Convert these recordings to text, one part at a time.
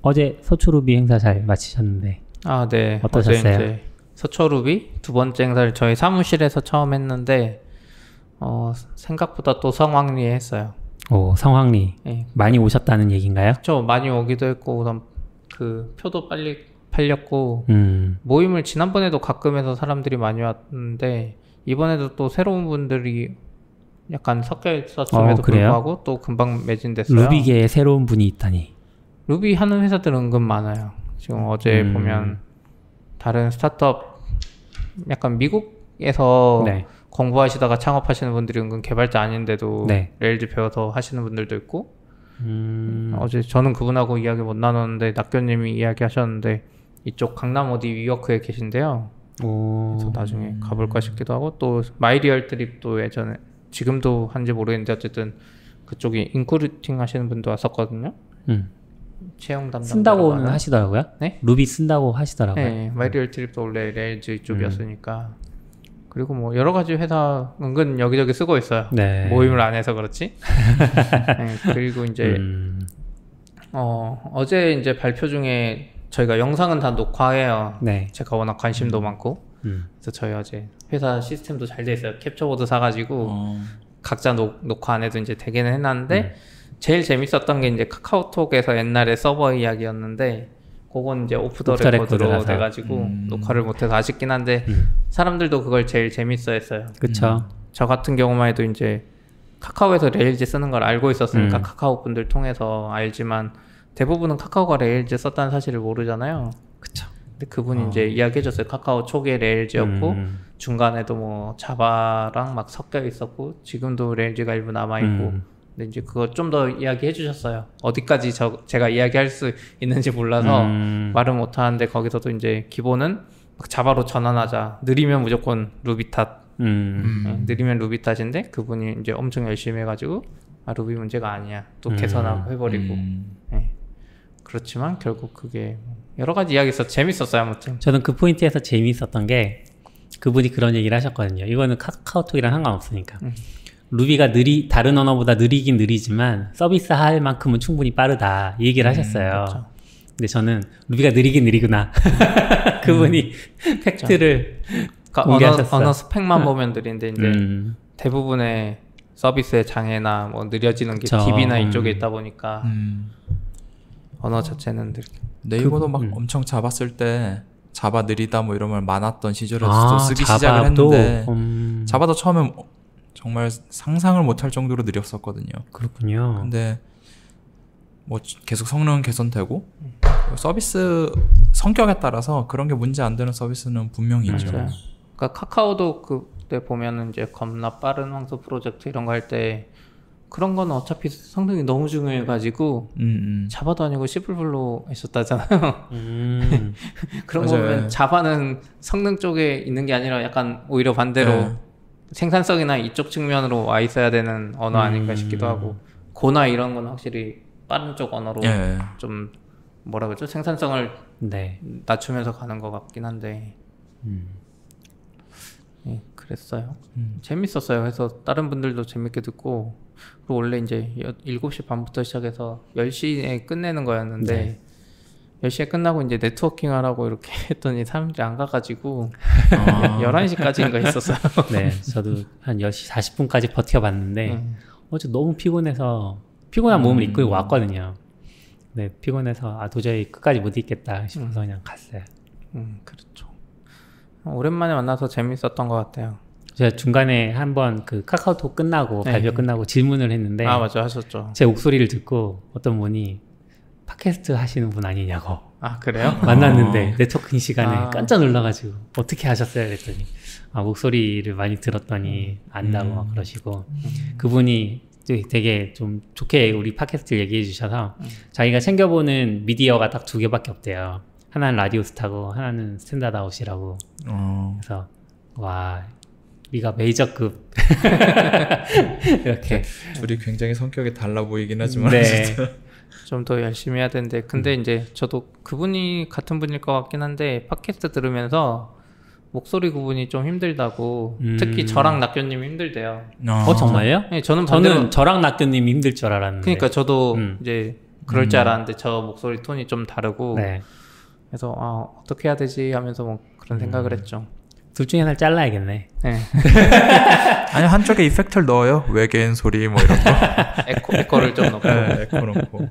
어제 서초루비 행사 잘 마치셨는데 아, 네. 어떠셨어요? 어제 이제 서초루비 두 번째 행사를 저희 사무실에서 처음 했는데 생각보다 또 성황리했어요. 오, 성황리 예. 많이 오셨다는 얘기인가요? 저 많이 오기도 했고 우선 그 표도 빨리 팔렸고 모임을 지난번에도 가끔 해서 사람들이 많이 왔는데 이번에도 또 새로운 분들이 약간 섞여 있었음에도 불구하고 또 금방 매진됐어요. 루비계에 새로운 분이 있다니. 루비 하는 회사들은 은근 많아요. 지금 어제 보면 다른 스타트업 약간 미국에서 네. 공부하시다가 창업하시는 분들이 은근 개발자 아닌데도 네. 레일즈 배워서 하시는 분들도 있고 어제 저는 그분하고 이야기 못 나눴는데 낙교님이 이야기하셨는데 이쪽 강남 어디 위워크에 계신데요. 오. 그래서 나중에 가볼까 싶기도 하고 또 마이리얼 트립도 예전에 지금도 한지 모르겠는데 어쨌든 그쪽이 인크루팅 하시는 분도 왔었거든요. 채용 담당 쓴다고는 하시더라고요. 네? 루비 쓴다고 하시더라고요. 네, 마이리얼 트립도 원래 레일즈 쪽이었으니까. 그리고 뭐 여러 가지 회사 은근 여기저기 쓰고 있어요. 네. 모임을 안 해서 그렇지. 네, 그리고 이제 어제 이제 발표 중에 저희가 영상은 다 녹화해요. 네. 제가 워낙 관심도 많고. 그래서 저희 어제 회사 시스템도 잘 돼 있어요. 캡처보드 사가지고 각자 녹화 안 해도 이제 되게는 해놨는데 제일 재밌었던 게 이제 카카오톡에서 옛날에 서버 이야기였는데 그건 이제 오프 더 레코드로 돼가지고 녹화를 못해서 아쉽긴 한데 사람들도 그걸 제일 재밌어 했어요. 그쵸. 저 같은 경우만 해도 이제 카카오에서 레일즈 쓰는 걸 알고 있었으니까 카카오 분들 통해서 알지만 대부분은 카카오가 레일즈 썼다는 사실을 모르잖아요. 그쵸. 근데 그분이 이제 이야기해줬어요. 카카오 초기에 레일즈였고 중간에도 뭐 자바랑 막 섞여 있었고 지금도 레일즈가 일부 남아있고 근데 이제 그거 좀 더 이야기해 주셨어요. 어디까지 제가 이야기할 수 있는지 몰라서 말은 못하는데 거기서도 이제 기본은 막 자바로 전환하자. 느리면 무조건 루비 탓. 느리면 루비 탓인데 그분이 이제 엄청 열심히 해가지고 루비 문제가 아니야. 또 개선하고 해버리고. 네. 그렇지만 결국 그게 여러 가지 이야기에서 재밌었어요. 아무튼 저는 그 포인트에서 재미있었던 게 그분이 그런 얘기를 하셨거든요. 이거는 카카오톡이랑 상관없으니까. 루비가 다른 언어보다 느리긴 느리지만 서비스 할 만큼은 충분히 빠르다 이 얘기를 하셨어요. 그렇죠. 근데 저는 루비가 느리긴 느리구나. 그분이 팩트를 그러니까 공개하셨어요. 언어 스펙만 보면 느린데 이제 대부분의 서비스의 장애나 뭐 느려지는 게 DB나 이쪽에 있다 보니까 언어 자체는 네이버도 막 엄청 자바 쓸 때 자바 느리다 뭐 이런 말 많았던 시절에도 쓰기 시작을 했는데 자바도 처음에 정말 상상을 못할 정도로 느렸었거든요. 그렇군요. 근데 뭐 계속 성능은 개선되고 서비스 성격에 따라서 그런 게 문제 안 되는 서비스는 분명히 있죠. 그러니까 카카오도 그때 보면은 이제 겁나 빠른 황소 프로젝트 이런 거 할 때 그런 건 어차피 성능이 너무 중요해가지고 자바도 아니고 C++로 했었다잖아요. 그런 거 보면 자바는 성능 쪽에 있는 게 아니라 약간 오히려 반대로 생산성이나 이쪽 측면으로 와 있어야 되는 언어 아닌가 싶기도 하고 고나 이런 건 확실히 빠른 쪽 언어로 좀 뭐라 그러죠? 생산성을 낮추면서 가는 것 같긴 한데 예, 그랬어요. 재밌었어요. 그래서 다른 분들도 재밌게 듣고 그리고 원래 이제 7시 반부터 시작해서 10시에 끝내는 거였는데 10시에 끝나고 이제 네트워킹 하라고 이렇게 했더니 사람들이 안 가가지고 11시까지인가 했었어요. 네, 저도 한 10시 40분까지 버텨봤는데 어제 너무 피곤해서 피곤한 몸을 이끌고 왔거든요. 네, 피곤해서 도저히 끝까지 못 있겠다 싶어서 그냥 갔어요. 그렇죠. 오랜만에 만나서 재밌었던 것 같아요. 제가 중간에 한번 그 카카오톡 끝나고 발표 끝나고 질문을 했는데 맞아 하셨죠. 제 목소리를 듣고 어떤 분이 팟캐스트 하시는 분 아니냐고. 그래요? 만났는데 네트워킹 시간에 깜짝 놀라가지고 어떻게 하셨어요? 그랬더니 목소리를 많이 들었더니 안다고 막 그러시고 그분이 되게 좀 좋게 우리 팟캐스트 얘기해 주셔서 자기가 챙겨보는 미디어가 딱 2개밖에 없대요. 하나는 라디오스타고 하나는 스탠다드아웃이라고. 그래서 와 우리가 메이저급 이렇게 둘이 굉장히 성격이 달라 보이긴 하지만 좀 더 열심히 해야 되는데 근데 이제 저도 그분이 같은 분일 것 같긴 한데 팟캐스트 들으면서 목소리 구분이 좀 힘들다고 특히 저랑 낙교님이 힘들대요. 정말요? 네, 저는 저랑 낙교님이 힘들 줄 알았는데 그러니까 저도 이제 그럴 줄 알았는데 저 목소리 톤이 좀 다르고 네. 그래서 어떻게 해야 되지 하면서 뭐 그런 생각을 했죠. 둘 중에 하나를 잘라야겠네. 네. 아니 한쪽에 이펙트를 넣어요. 외계인 소리 뭐 이런 거. 에코를 좀 넣고. 네, 에코 넣고.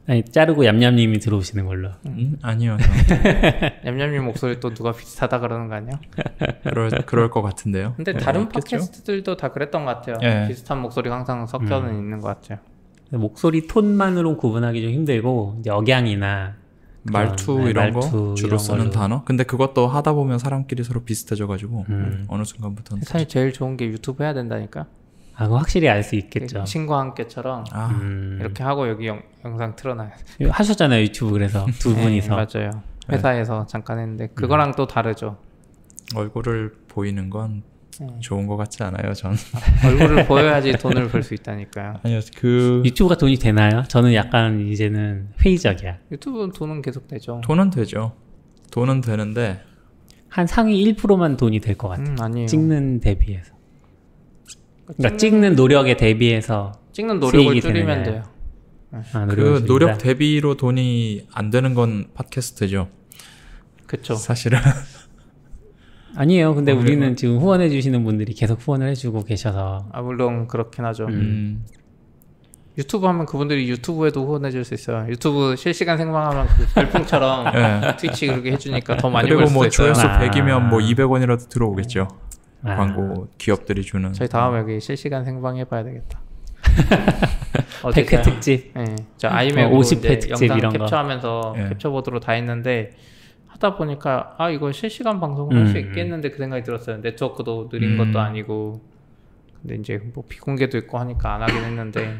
아니 자르고 얌얌님이 들어오시는 걸로. 아니요. 얌얌님 목소리 또 누가 비슷하다 그러는 거 아니야? 그럴 것 같은데요. 근데 네, 다른 있겠죠? 팟캐스트들도 다 그랬던 것 같아요. 네. 비슷한 목소리가 항상 섞여는 있는 것 같아요. 목소리 톤만으로 구분하기 좀 힘들고 이제 억양이나 말투 이런 거 주로 이런 쓰는 걸로. 단어. 근데 그것도 하다 보면 사람끼리 서로 비슷해져가지고 어느 순간부터는 사실 제일 좋은 게 유튜브 해야 된다니까. 아, 그거 확실히 알 수 있겠죠. 신과 함께처럼 이렇게 하고 여기 영상 틀어놔요. 하셨잖아요 유튜브 그래서 두 분이서. 맞아요. 회사에서 잠깐 했는데 그거랑 또 다르죠. 얼굴을 보이는 건 좋은 것 같지 않아요, 전. 얼굴을 보여야지 돈을 벌 수 있다니까요. 아니요, 유튜브가 돈이 되나요? 저는 약간 이제는 회의적이야. 유튜브는 돈은 계속 되죠. 돈은 되죠. 돈은 되는데 한 상위 1%만 돈이 될 것 같아. 아니에요. 찍는 대비해서. 그러니까 찍는 노력에 대비해서 찍는 노력을 수익이 줄이면 되느냐요? 돼요. 아, 그 노력 대비로 돈이 안 되는 건 팟캐스트죠. 그쵸. 사실은. 아니에요. 근데 우리는 지금 후원해 주시는 분들이 계속 후원을 해주고 계셔서. 물론 그렇긴 하죠. 유튜브 하면 그분들이 유튜브에도 후원해 줄 수 있어요. 유튜브 실시간 생방하면 그 별풍처럼 네. 트위치 그렇게 해주니까 더 많이 그리고 벌 수도 뭐 있어요. 조회수 100이면 뭐 200원이라도 들어오겠죠. 아. 광고 기업들이 주는. 저희 다음에 여기 실시간 생방 해봐야 되겠다. 100회 특집. 네, 저 아이맥으로 50회 이제 특집 영상 이런 거. 캡처하면서 예. 캡처보드로 다 했는데 하다 보니까 이거 실시간 방송을 할 수 있겠는데 그 생각이 들었어요. 네트워크도 느린 것도 아니고 근데 이제 뭐 비공개도 있고 하니까 안 하긴 했는데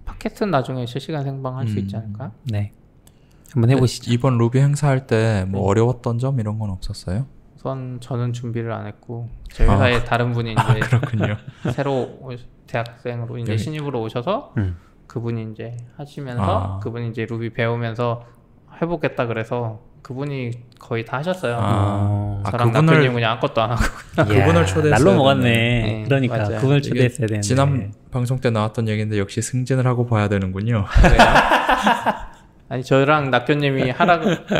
팟캐스트는 나중에 실시간 생방 할 수 있지 않을까? 네. 한번 해보시죠. 이번 루비 행사할 때 뭐 어려웠던 점 이런 건 없었어요? 우선 저는 준비를 안 했고 저희 회사에 다른 분이 이제 그렇군요. 새로 대학생으로 이제 신입으로 오셔서 그분이 이제 하시면서 그분이 이제 루비 배우면서 해보겠다 그래서 그분이 거의 다 하셨어요. 저랑 낙교님 그냥 아무것도 안 하고. 그분을 초대했어야 날로 먹었네. 네, 그러니까 맞아요. 그분을 초대했어야 되는데. 지난 방송 때 나왔던 얘기인데 역시 승진을 하고 봐야 되는군요. 그래요? 아니 저랑 낙교님이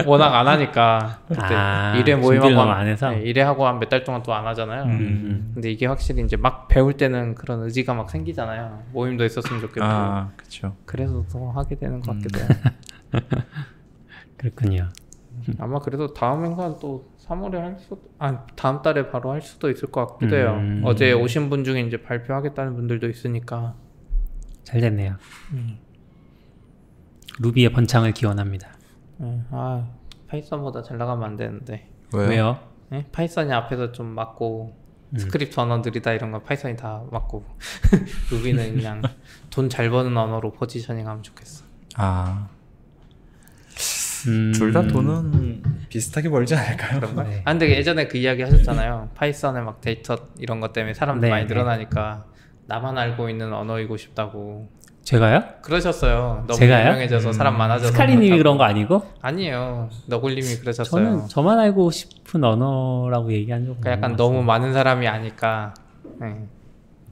워낙 안 하니까 그때 일회 모임하고 안 해서? 네, 일회하고 한 몇 달 동안 또 안 하잖아요. 근데 이게 확실히 이제 막 배울 때는 그런 의지가 막 생기잖아요. 모임도 있었으면 좋겠고. 그렇죠. 그래서 더 하게 되는 것 같기도 해요. 그렇군요. 아마 그래도 다음 행사는 또 3월에 다음 달에 바로 할 수도 있을 것 같기도 해요. 어제 오신 분 중에 이제 발표하겠다는 분들도 있으니까. 잘 됐네요. 루비의 번창을 기원합니다. 파이썬보다 잘 나가면 안 되는데. 왜요? 네? 파이썬이 앞에서 좀 맞고 스크립트 언어 느리다 이런 건 파이썬이 다 맞고 루비는 그냥 돈 잘 버는 언어로 포지셔닝하면 좋겠어. 둘 다 돈은 비슷하게 벌지 않을까요? 그런가? 네. 근데 예전에 그 이야기 하셨잖아요. 파이썬에 막 데이터 이런 것 때문에 사람들 많이 늘어나니까 나만 알고 있는 언어이고 싶다고. 제가요? 그러셨어요. 너무 제가요? 유명해져서 사람 많아져서. 스카리님이 그런 거 아니고? 아니에요. 너굴님이 그러셨어요. 저는 저만 알고 싶은 언어라고 얘기한 적 그러니까 없는 약간 것 너무 많은 사람이 아니까. 네.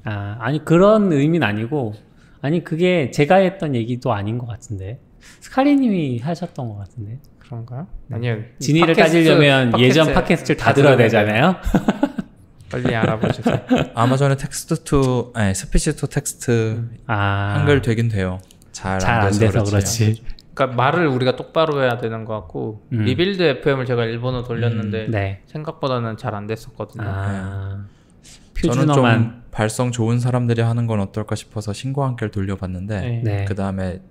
아니 그런 의미는 아니고 아니 그게 제가 했던 얘기도 아닌 것 같은데 스카리님이 하셨던 것 같은데 그런가요? 아니요. 진위를 따지려면 예전 팟캐스트를 다 들어야 되잖아요. 빨리 알아보셔서. 아마존의 스피치 투 텍스트 한글 되긴 돼요. 잘 안 돼서 그렇지. 그러니까 말을 우리가 똑바로 해야 되는 것 같고 리빌드 FM을 제가 일본어 돌렸는데 네. 생각보다는 잘 안 됐었거든요. 저는 좀 발성 좋은 사람들이 하는 건 어떨까 싶어서 신과 함께를 돌려봤는데 네. 그 다음에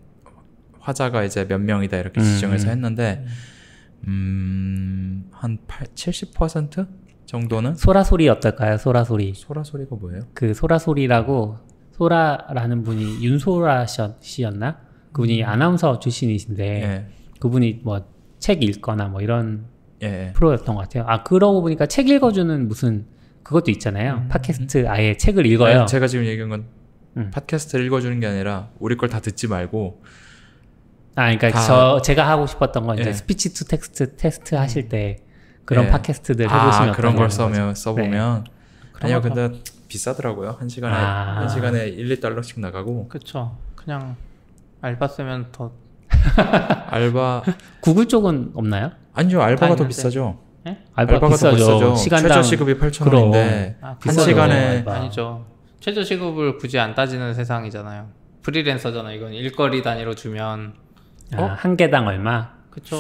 화자가 이제 몇 명이다 이렇게 지정해서 했는데 한 70% 정도는 소라소리 어떨까요? 소라소리. 소라소리가 뭐예요? 그 소라소리라고 소라라는 분이 윤소라 씨였나? 그분이 아나운서 출신이신데 그분이 뭐 책 읽거나 뭐 이런 프로였던 것 같아요. 그러고 보니까 책 읽어주는 무슨 그것도 있잖아요. 팟캐스트 아예 책을 읽어요. 네, 제가 지금 얘기한 건 팟캐스트를 읽어주는 게 아니라 우리 걸 다 듣지 말고 그러니까 제가 하고 싶었던 건 이제 스피치 투 텍스트 테스트 하실 때 그런 팟캐스트들 해보시면 그런 걸 써보면 아니요 근데 비싸더라고요. 한 시간에 1, 2달러씩 나가고 그쵸. 그냥 알바 쓰면 더 알바 구글 쪽은 없나요? 아니죠. 알바가 더 있는데. 비싸죠. 네? 알바가 더 비싸죠. 시간당 최저 시급이 8,000원인데 아, 한 비싸죠, 시간에 알바. 아니죠. 최저 시급을 굳이 안 따지는 세상이잖아요. 프리랜서잖아. 이건 일거리 단위로 주면 한 개당 얼마? 그쵸.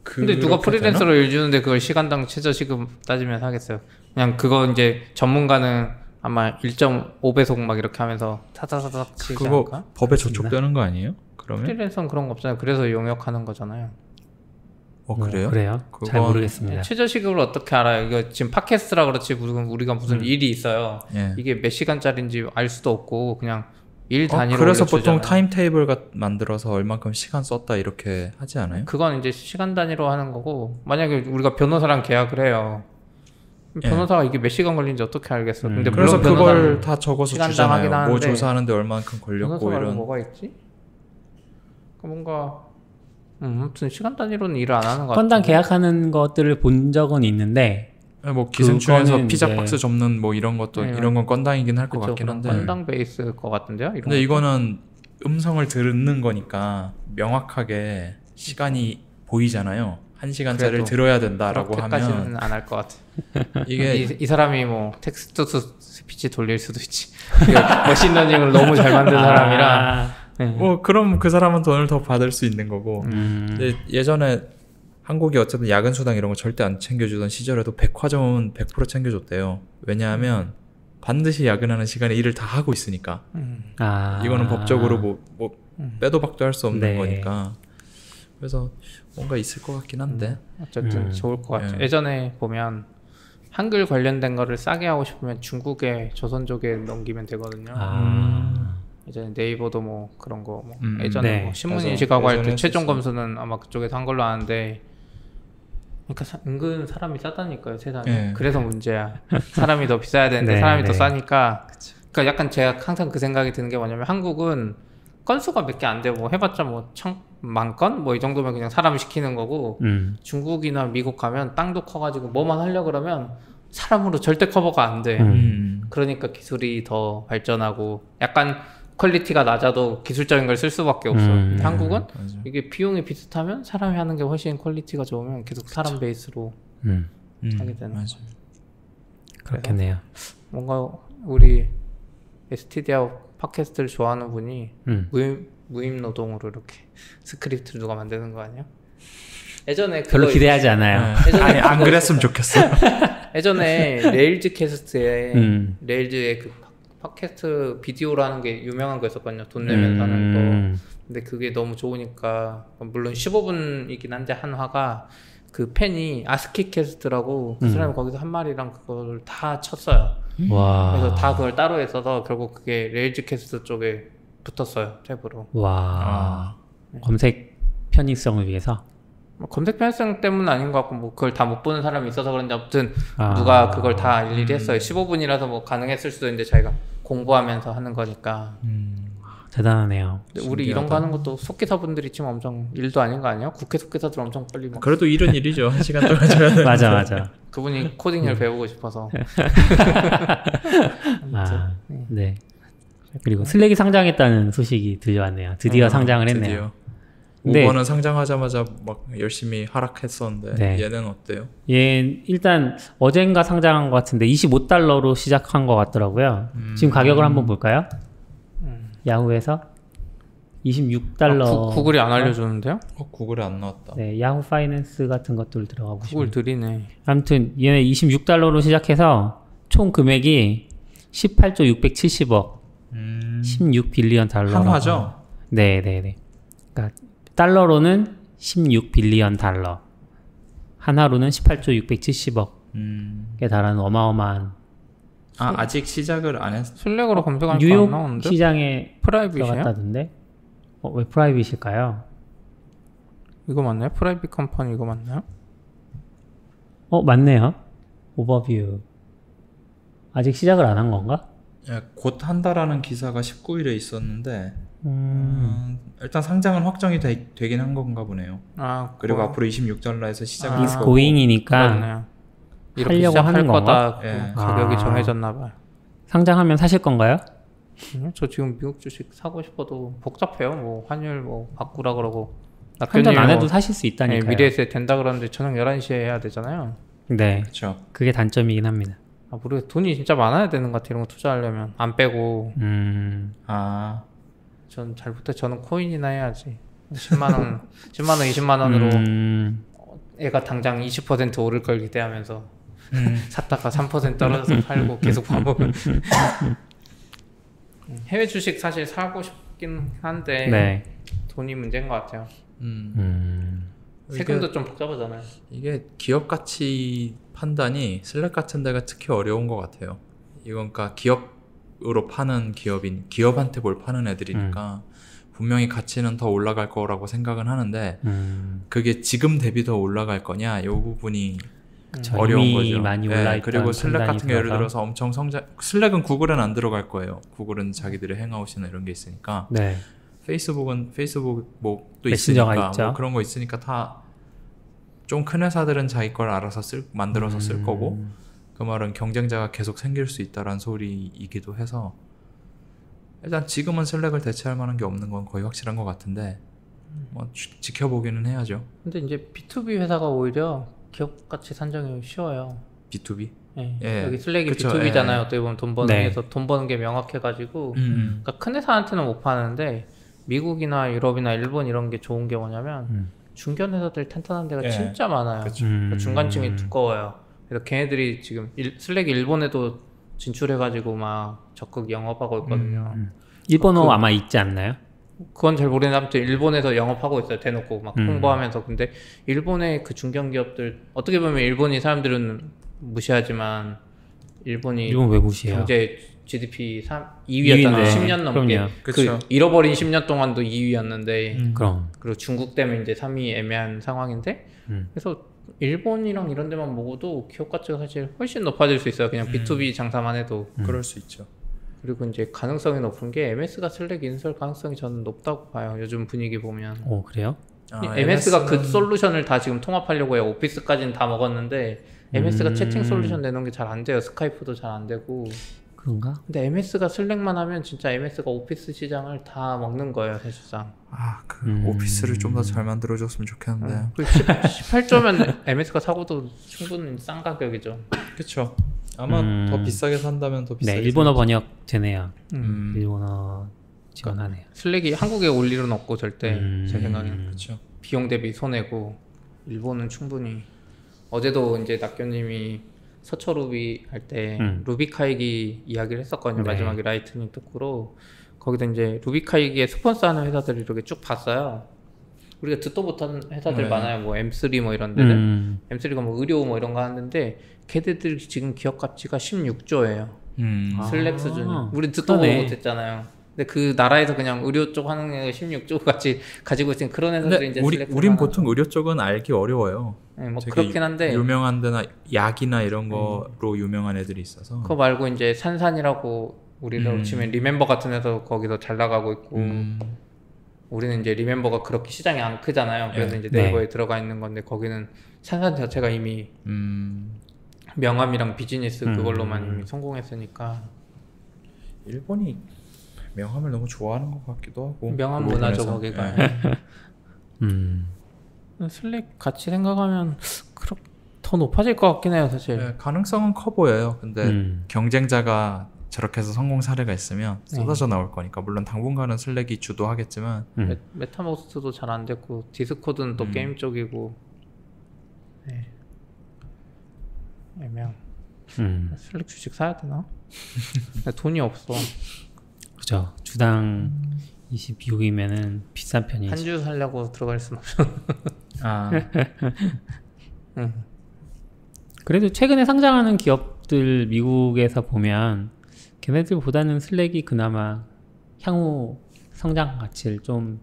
근데 누가 프리랜서로 일 주는데 그걸 시간당 최저 시급 따지면 하겠어요. 그냥 그거 이제 전문가는 아마 1.5배속 막 이렇게 하면서 타타타닥 치지 그거 않을까? 법에 저촉되는 거 아니에요? 그러면? 프리랜서는 그런 거 없잖아요. 그래서 용역하는 거잖아요. 그래요? 그래요? 잘 그건- 모르겠습니다. 최저 시급을 어떻게 알아요? 이거 지금 팟캐스트라 그렇지 우리가 무슨 일이 있어요. 예. 이게 몇 시간짜리인지 알 수도 없고 그냥 일 단위로 그래서 올려주잖아요. 보통 타임테이블 만들어서 얼만큼 시간 썼다 이렇게 하지 않아요? 그건 이제 시간 단위로 하는 거고 만약에 우리가 변호사랑 계약을 해요. 예. 변호사가 이게 몇 시간 걸리는지 어떻게 알겠어? 근데 그래서 물론 그걸 변호사는 다 적어서 시간당 하긴 주잖아요. 뭐 하는데 조사하는데 얼만큼 걸렸고 변호사가 이런. 뭐가 있지? 뭔가 아무튼 시간 단위로는 일을 안 하는 것 건당 같아요. 계약하는 것들을 본 적은 있는데 뭐 기생충에서 그거는 피자 이제- 박스 접는 뭐 이런 것도 네. 이런 건 건당이긴 할 것 그쵸, 같긴 그런 한데. 건당 베이스일 것 같은데요? 이런 근데 거. 이거는 음성을 듣는 거니까 명확하게 시간이 보이잖아요. 1시간짜리를 그래도 들어야 된다라고 하면 그렇게까지는 안 할 것 같아. 이게 이 사람이 뭐 텍스트 투 스피치 돌릴 수도 있지. 머신러닝을 너무 잘 만든 사람이라. 네. 뭐 그럼 그 사람은 돈을 더 받을 수 있는 거고. 근데 예전에 한국이 어쨌든 야근 수당 이런 거 절대 안 챙겨주던 시절에도 백화점은 100% 챙겨줬대요. 왜냐하면 반드시 야근하는 시간에 일을 다 하고 있으니까. 이거는 법적으로 뭐 빼도 박도 할 수 없는 네. 거니까. 그래서 뭔가 있을 것 같긴 한데. 어쨌든 좋을 것 같아요. 예. 예전에 보면 한글 관련된 거를 싸게 하고 싶으면 중국에 조선족에 넘기면 되거든요. 예전에 네이버도 뭐 그런 거 뭐 예전에 네. 뭐 신문 맞아. 인식하고 할 때 예전에 최종 했었어. 검수는 아마 그쪽에서 한 걸로 아는데 그러니까 은근 사람이 싸다니까요 세상에. 네. 그래서 문제야. 사람이 더 비싸야 되는데 네, 사람이 더 네. 싸니까. 그러니까 약간 제가 항상 그 생각이 드는 게 뭐냐면 한국은 건수가 몇 개 안 되고 뭐 해봤자 뭐 1000만 건 뭐 이 정도면 그냥 사람 시키는 거고 중국이나 미국 가면 땅도 커가지고 뭐만 하려 그러면 사람으로 절대 커버가 안 돼. 그러니까 기술이 더 발전하고 약간 퀄리티가 낮아도 기술적인 걸 쓸 수밖에 없어. 근데 한국은 맞아. 이게 비용이 비슷하면 사람이 하는 게 훨씬 퀄리티가 좋으면 계속 사람 베이스로 하게 되는 맞아. 그렇겠네요. 뭔가 우리 STD아 팟캐스트를 좋아하는 분이 무임 노동으로 이렇게 스크립트를 누가 만드는 거 아니야? 예전에 별로 그거 기대하지 않아요. 예전에 아니 안 그거 그랬으면 좋겠어. 예전에 레일즈 캐스트에 음. 레일즈의 그 팟캐스트 비디오라는 게 유명한 거 있었거든요. 돈 내면서 하는 거. 근데 그게 너무 좋으니까 물론 15분이긴 한데 한 화가 그 팬이 아스키 캐스트라고 그 사람이 거기서 한 말이랑 그걸 다 쳤어요. 와. 그래서 다 그걸 따로 했어서 결국 그게 레일즈 캐스트 쪽에 붙었어요. 탭으로. 와. 검색 편의성을 위해서. 뭐 검색 편의성 때문은 아닌 것 같고 뭐 그걸 다 못 보는 사람이 있어서 그런데 아무튼 누가 그걸 다 일일이 했어요. 15분이라서 뭐 가능했을 수도 있는데 자기가 공부하면서 하는 거니까. 대단하네요. 근데 우리 이런 거 하는 것도 속기사분들이 지금 엄청 일도 아닌 거 아니야? 국회 속기사들 엄청 빨리 막 그래도 일은 일이죠. 1시간 동안 줘야 돼. 맞아. 그분이 코딩을 배우고 싶어서. 네. 그리고 슬랙이 상장했다는 소식이 들려왔네요. 드디어 상장을 했네요. 드디어. 근데- 5번은 상장하자마자 막 열심히 하락했었는데 네. 얘는 어때요? 얘 일단 어젠가 상장한 것 같은데 $25로 시작한 것 같더라고요. 지금 가격을 한번 볼까요? 야후에서 $26. 구글이 안 알려주는데요? 구글에 안 나왔다. 네, 야후 파이낸스 같은 것들 들어가 보시면. 구글 들이네. 아무튼 얘네 $26로 시작해서 총 금액이 18조 670억, 16빌리언 달러. 한화죠? 네. 그러니까 달러로는 16빌리언 달러, 한화로는 18조 670억에 달하는 어마어마한 아직 시작을 안 했. 슬랙으로 검색하니까 안 뉴욕 나오는데? 시장에 프라이빗이야? 들어갔다던데. 왜 프라이빗일까요? 이거 맞나요? 프라이빗 컴퍼니 이거 맞나요? 맞네요. 오버뷰. 아직 시작을 안 한 건가? 곧 한다라는 기사가 19일에 있었는데 일단 상장은 확정이 되긴 한 건가 보네요. 그리고 앞으로 $26에서 시작을 It's 할 거고. going이니까 그렇네요. 이렇게 하려고 시작할 하는 건가? 거다. 예. 가격이 아. 정해졌나 봐요. 상장하면 사실 건가요? 저 지금 미국 주식 사고 싶어도 복잡해요. 뭐 환율 뭐 바꾸라 그러고 환전 안 해도 사실 수 있다니까요. 미래에셋 된다 그러는데 저녁 11시에 해야 되잖아요. 네, 그렇죠. 그게 단점이긴 합니다. 우리가 돈이 진짜 많아야 되는 것 같아. 이런 거 투자하려면 안 빼고. 아, 전 잘 못해. 저는 코인이나 해야지. 10만 원, 20만 원으로 애가 당장 20% 오를 걸 기대하면서 샀다가 3% 떨어져서 팔고 계속 반복을. 해외 주식 사실 사고 싶긴 한데 네. 돈이 문제인 것 같아요. 이게, 세금도 좀 복잡하잖아요. 이게 기업 가치 판단이 슬랙 같은 데가 특히 어려운 것 같아요. 이건 그러니까 기업으로 파는 기업한테 뭘 파는 애들이니까 분명히 가치는 더 올라갈 거라고 생각은 하는데 그게 지금 대비 더 올라갈 거냐 이 부분이 어려운 거죠. 많이 네, 그리고 슬랙 같은 게 예를 들어서 엄청 슬랙은 구글은 안 들어갈 거예요. 구글은 자기들의 행아웃이나 이런 게 있으니까. 네. 페이스북은 페이스북 뭐또 메신저가 있으니까 있죠. 뭐 그런 거 있으니까 다 좀 큰 회사들은 자기 걸 알아서 만들어서 쓸 거고 그 말은 경쟁자가 계속 생길 수 있다라는 소리이기도 해서 일단 지금은 슬랙을 대체할 만한 게 없는 건 거의 확실한 것 같은데 뭐 지켜보기는 해야죠. 근데 이제 B2B 회사가 오히려 기업 가치 산정이 쉬워요. B2B? 네. 예. 여기 슬랙이 그쵸, B2B잖아요. 예. 어떻게 보면 돈 버는 게서 돈 버는 게 명확해가지고 그러니까 큰 회사한테는 못 파는데 미국이나 유럽이나 일본 이런 게 좋은 게 뭐냐면 중견 회사들 탄탄한 데가 예. 진짜 많아요. 그러니까 중간층이 두꺼워요. 그래서 걔네들이 지금 슬랙이 일본에도 진출해가지고 막 적극 영업하고 있거든요. 일본어 아마 있지 않나요? 그건 잘 모르겠는데 아무튼 일본에서 영업하고 있어요. 대놓고 막 홍보하면서. 근데 일본의 그 중견 기업들 어떻게 보면 일본이 사람들은 무시하지만 일본이 일본 왜 무시해요? 경제 GDP 2위였잖아요. 10년 넘게. 그럼요. 그쵸. 잃어버린 10년 동안도 2위였는데 그럼. 그리고 중국 때문에 이제 3위 애매한 상황인데 그래서 일본이랑 이런 데만 먹어도 기업 가치가 사실 훨씬 높아질 수 있어요. 그냥 B2B 장사만 해도. 그럴 수 있죠. 그리고 이제 가능성이 높은 게 MS가 슬랙 인수할 가능성이 저는 높다고 봐요. 요즘 분위기 보면. 오, 그래요? MS가 그 솔루션을 다 지금 통합하려고 해요. 오피스까지는 다 먹었는데 MS가 채팅 솔루션 내놓은 게 잘 안 돼요. 스카이프도 잘 안 되고. 그런가? 근데 MS가 슬랙만 하면 진짜 MS가 오피스 시장을 다 먹는 거예요, 사실상. 오피스를 좀 더 잘 만들어줬으면 좋겠는데. 18조면 MS가 사고도 충분히 싼 가격이죠. 그쵸. 아마 더 비싸게 산다면 더 비싸게. 네, 일본어 번역 되네요. 음. 일본어 지원하네요. 슬랙이 한국에 올 일은 없고 절대 제 생각에는 그쵸. 비용 대비 손해고 일본은 충분히 어제도 이제 낙교님이 서초루비 할 때 루비카이기 이야기를 했었거든요. 네. 마지막에 라이트닝 토크로 거기다 이제 루비카이기에 스폰서하는 회사들을 이렇게 쭉 봤어요. 우리가 듣도 못한 회사들 네. 많아요. 뭐 M3 뭐 이런 데는 M3가 뭐 의료 뭐 이런 거 하는데 걔네들 지금 기업 가치가 16조예요. 슬랙 수준이. 우리 듣도 그러네. 못했잖아요. 근데 그 나라에서 그냥 의료 쪽 하는 애 16조 같이 가지고 있으니 그런 회사들이 이제 슬랙 우린 보통 의료 쪽은 알기 어려워요. 네, 뭐 되게 그렇긴 한데 유명한 데나 약이나 이런 거로 유명한 애들이 있어서. 그거 말고 이제 산산이라고 우리로 치면 리멤버 같은 회사 거기서 잘 나가고 있고 우리는 이제 리멤버가 그렇게 시장이 안 크잖아요. 그래서 네. 이제 네이버에 들어가 있는 건데 거기는 산산 자체가 이미 명함이랑 비즈니스 그걸로만 이미 성공했으니까 일본이 명함을 너무 좋아하는 것 같기도 하고. 명함 그 문화죠 부분에서. 거기가. 네. 슬랙 같이 생각하면 더 높아질 것 같긴 해요 사실. 네, 가능성은 커 보여요. 근데 경쟁자가 저렇게 해서 성공 사례가 있으면 쏟아져 나올 거니까. 물론 당분간은 슬랙이 주도하겠지만. 메타버스도 잘 안 됐고 디스코드는 또 게임 쪽이고. 네. 애매한. 슬랙 주식 사야 되나? 돈이 없어. 그죠. 주당 22억이면은 비싼 편이지. 한 주 살려고 들어갈 순 없어. 그래도 최근에 상장하는 기업들 미국에서 보면 걔네들보다는 슬랙이 그나마 향후 성장 가치를 좀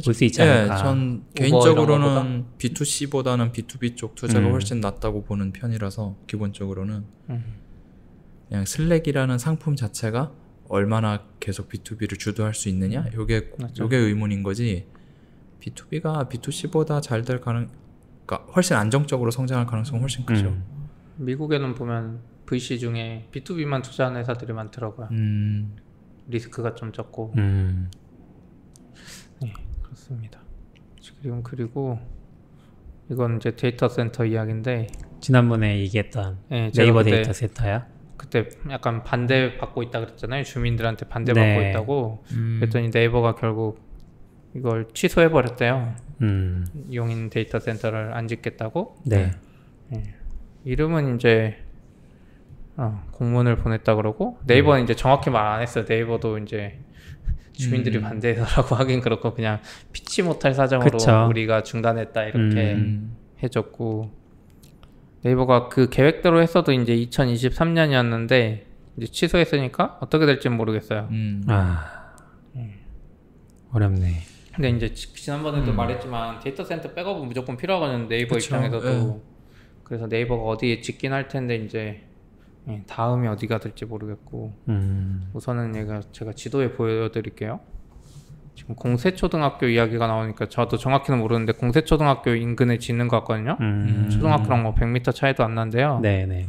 볼 수 있지 않을까. 전 우버 개인적으로는 B2C보다는 B2B 쪽 투자가 훨씬 낫다고 보는 편이라서 기본적으로는 그냥 슬랙이라는 상품 자체가 얼마나 계속 B2B를 주도할 수 있느냐 요게 의문인 거지. B2B가 B2C보다 잘 될 그러니까 훨씬 안정적으로 성장할 가능성은 훨씬 크죠. 미국에는 보면 VC 중에 B2B만 투자하는 회사들이 많더라고요. 리스크가 좀 적고. 네, 그렇습니다. 그리고 이건 이제 데이터 센터 이야기인데 지난번에 얘기했던 네, 네이버 데이터 센터야? 그때 약간 반대받고 있다 그랬잖아요. 주민들한테 반대받고 네. 있다고. 그랬더니 네이버가 결국 이걸 취소해버렸대요. 용인 데이터 센터를 안 짓겠다고. 네. 네. 이름은 이제 공문을 보냈다 그러고 네이버는 이제 정확히 말 안 했어요. 네이버도 이제 주민들이 반대해서라고 하긴 그렇고 그냥 피치 못할 사정으로 그쵸. 우리가 중단했다 이렇게 해줬고 네이버가 그 계획대로 했어도 이제 2023년이었는데 이제 취소했으니까 어떻게 될지는 모르겠어요. 어렵네. 근데 이제 지난번에도 말했지만 데이터 센터 백업은 무조건 필요하거든요. 네이버 그쵸. 입장에서도. 그래서 네이버가 어디에 짓긴 할 텐데 이제 다음이 어디가 될지 모르겠고 우선은 제가 지도에 보여드릴게요. 지금 공세초등학교 이야기가 나오니까 저도 정확히는 모르는데 공세초등학교 인근에 짓는 것 같거든요. 초등학교랑 뭐 100m 차이도 안 난대요. 네네.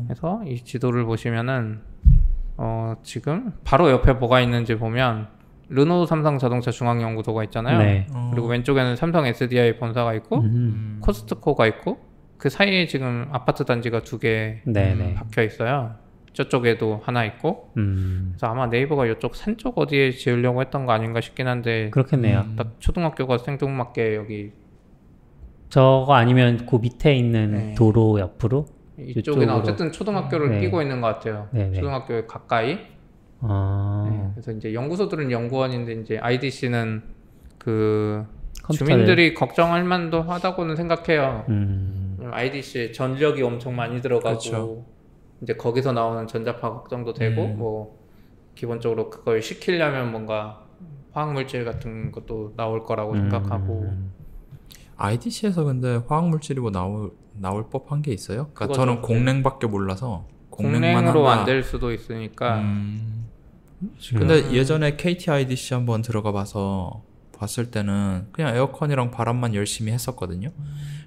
그래서 이 지도를 보시면은 지금 바로 옆에 뭐가 있는지 보면 르노 삼성 자동차 중앙연구소가 있잖아요. 네. 그리고 왼쪽에는 삼성 SDI 본사가 있고 코스트코가 있고 그 사이에 지금 아파트 단지가 2개 네네. 박혀 있어요. 저쪽에도 하나 있고. 그래서 아마 네이버가 이쪽 산 쪽 어디에 지으려고 했던 거 아닌가 싶긴 한데 그렇겠네요. 딱 초등학교가 생뚱맞게 여기 저거 아니면 그 밑에 있는 네. 도로 옆으로? 이쪽에는 이쪽으로. 어쨌든 초등학교를 네. 끼고 있는 것 같아요. 네네. 초등학교에 가까이. 네, 그래서 이제 연구소들은 연구원인데 이제 IDC는 그 주민들이 걱정할 만도 하다고는 생각해요. IDC에 전력이 엄청 많이 들어가고 그쵸. 이제 거기서 나오는 전자파 걱정도 되고 뭐 기본적으로 그걸 시키려면 뭔가 화학물질 같은 것도 나올 거라고 생각하고 IDC에서 근데 화학물질이 뭐 나올 법한 게 있어요? 그러니까 그거죠. 저는 공랭밖에 몰라서 공랭으로 안 될 수도 있으니까 근데 예전에 KT IDC 한번 들어가 봐서 봤을 때는 그냥 에어컨이랑 바람만 열심히 했었거든요.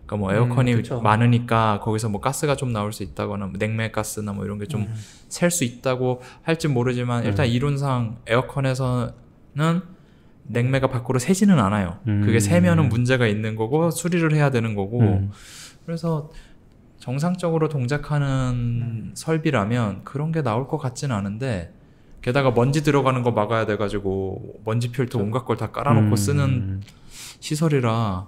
그러니까 뭐 에어컨이 그쵸. 많으니까 거기서 뭐 가스가 좀 나올 수 있다거나 뭐 냉매 가스나 뭐 이런 게 좀 셀 수 있다고 할지 모르지만 일단 이론상 에어컨에서는 냉매가 밖으로 새지는 않아요. 그게 새면은 문제가 있는 거고 수리를 해야 되는 거고 그래서 정상적으로 동작하는 설비라면 그런 게 나올 것 같지는 않은데 게다가 먼지 들어가는 거 막아야 돼가지고 먼지 필터 온갖 걸 다 깔아놓고 쓰는 시설이라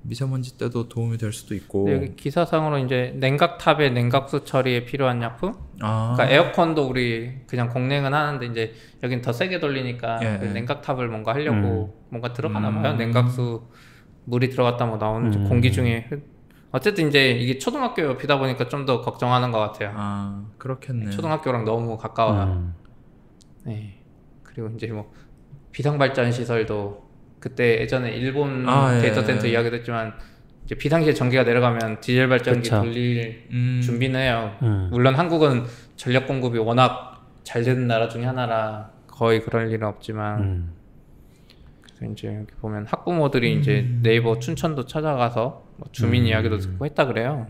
미세먼지 때도 도움이 될 수도 있고. 여기 기사상으로 이제 냉각탑의 냉각수 처리에 필요한 약품. 아. 그러니까 에어컨도 우리 그냥 공냉은 하는데 이제 여긴 더 세게 돌리니까 예, 그 예. 냉각탑을 뭔가 하려고 뭔가 들어가나 봐요. 냉각수 물이 들어갔다 뭐 나오는 공기 중에 어쨌든 이제 이게 초등학교 옆이다 보니까 좀 더 걱정하는 것 같아요. 아, 그렇겠네. 초등학교랑 너무 가까워요. 네. 그리고 이제 뭐 비상발전 시설도 그때 예전에 일본 데이터 센터 이야기도 했지만 이제 비상시에 전기가 내려가면 디젤 발전기 그쵸. 돌릴 준비는 해요. 물론 한국은 전력 공급이 워낙 잘 되는 나라 중에 하나라 거의 그럴 일은 없지만 그래서 이제 여기 보면 학부모들이 이제 네이버 춘천도 찾아가서 뭐 주민 이야기도 듣고 했다 그래요.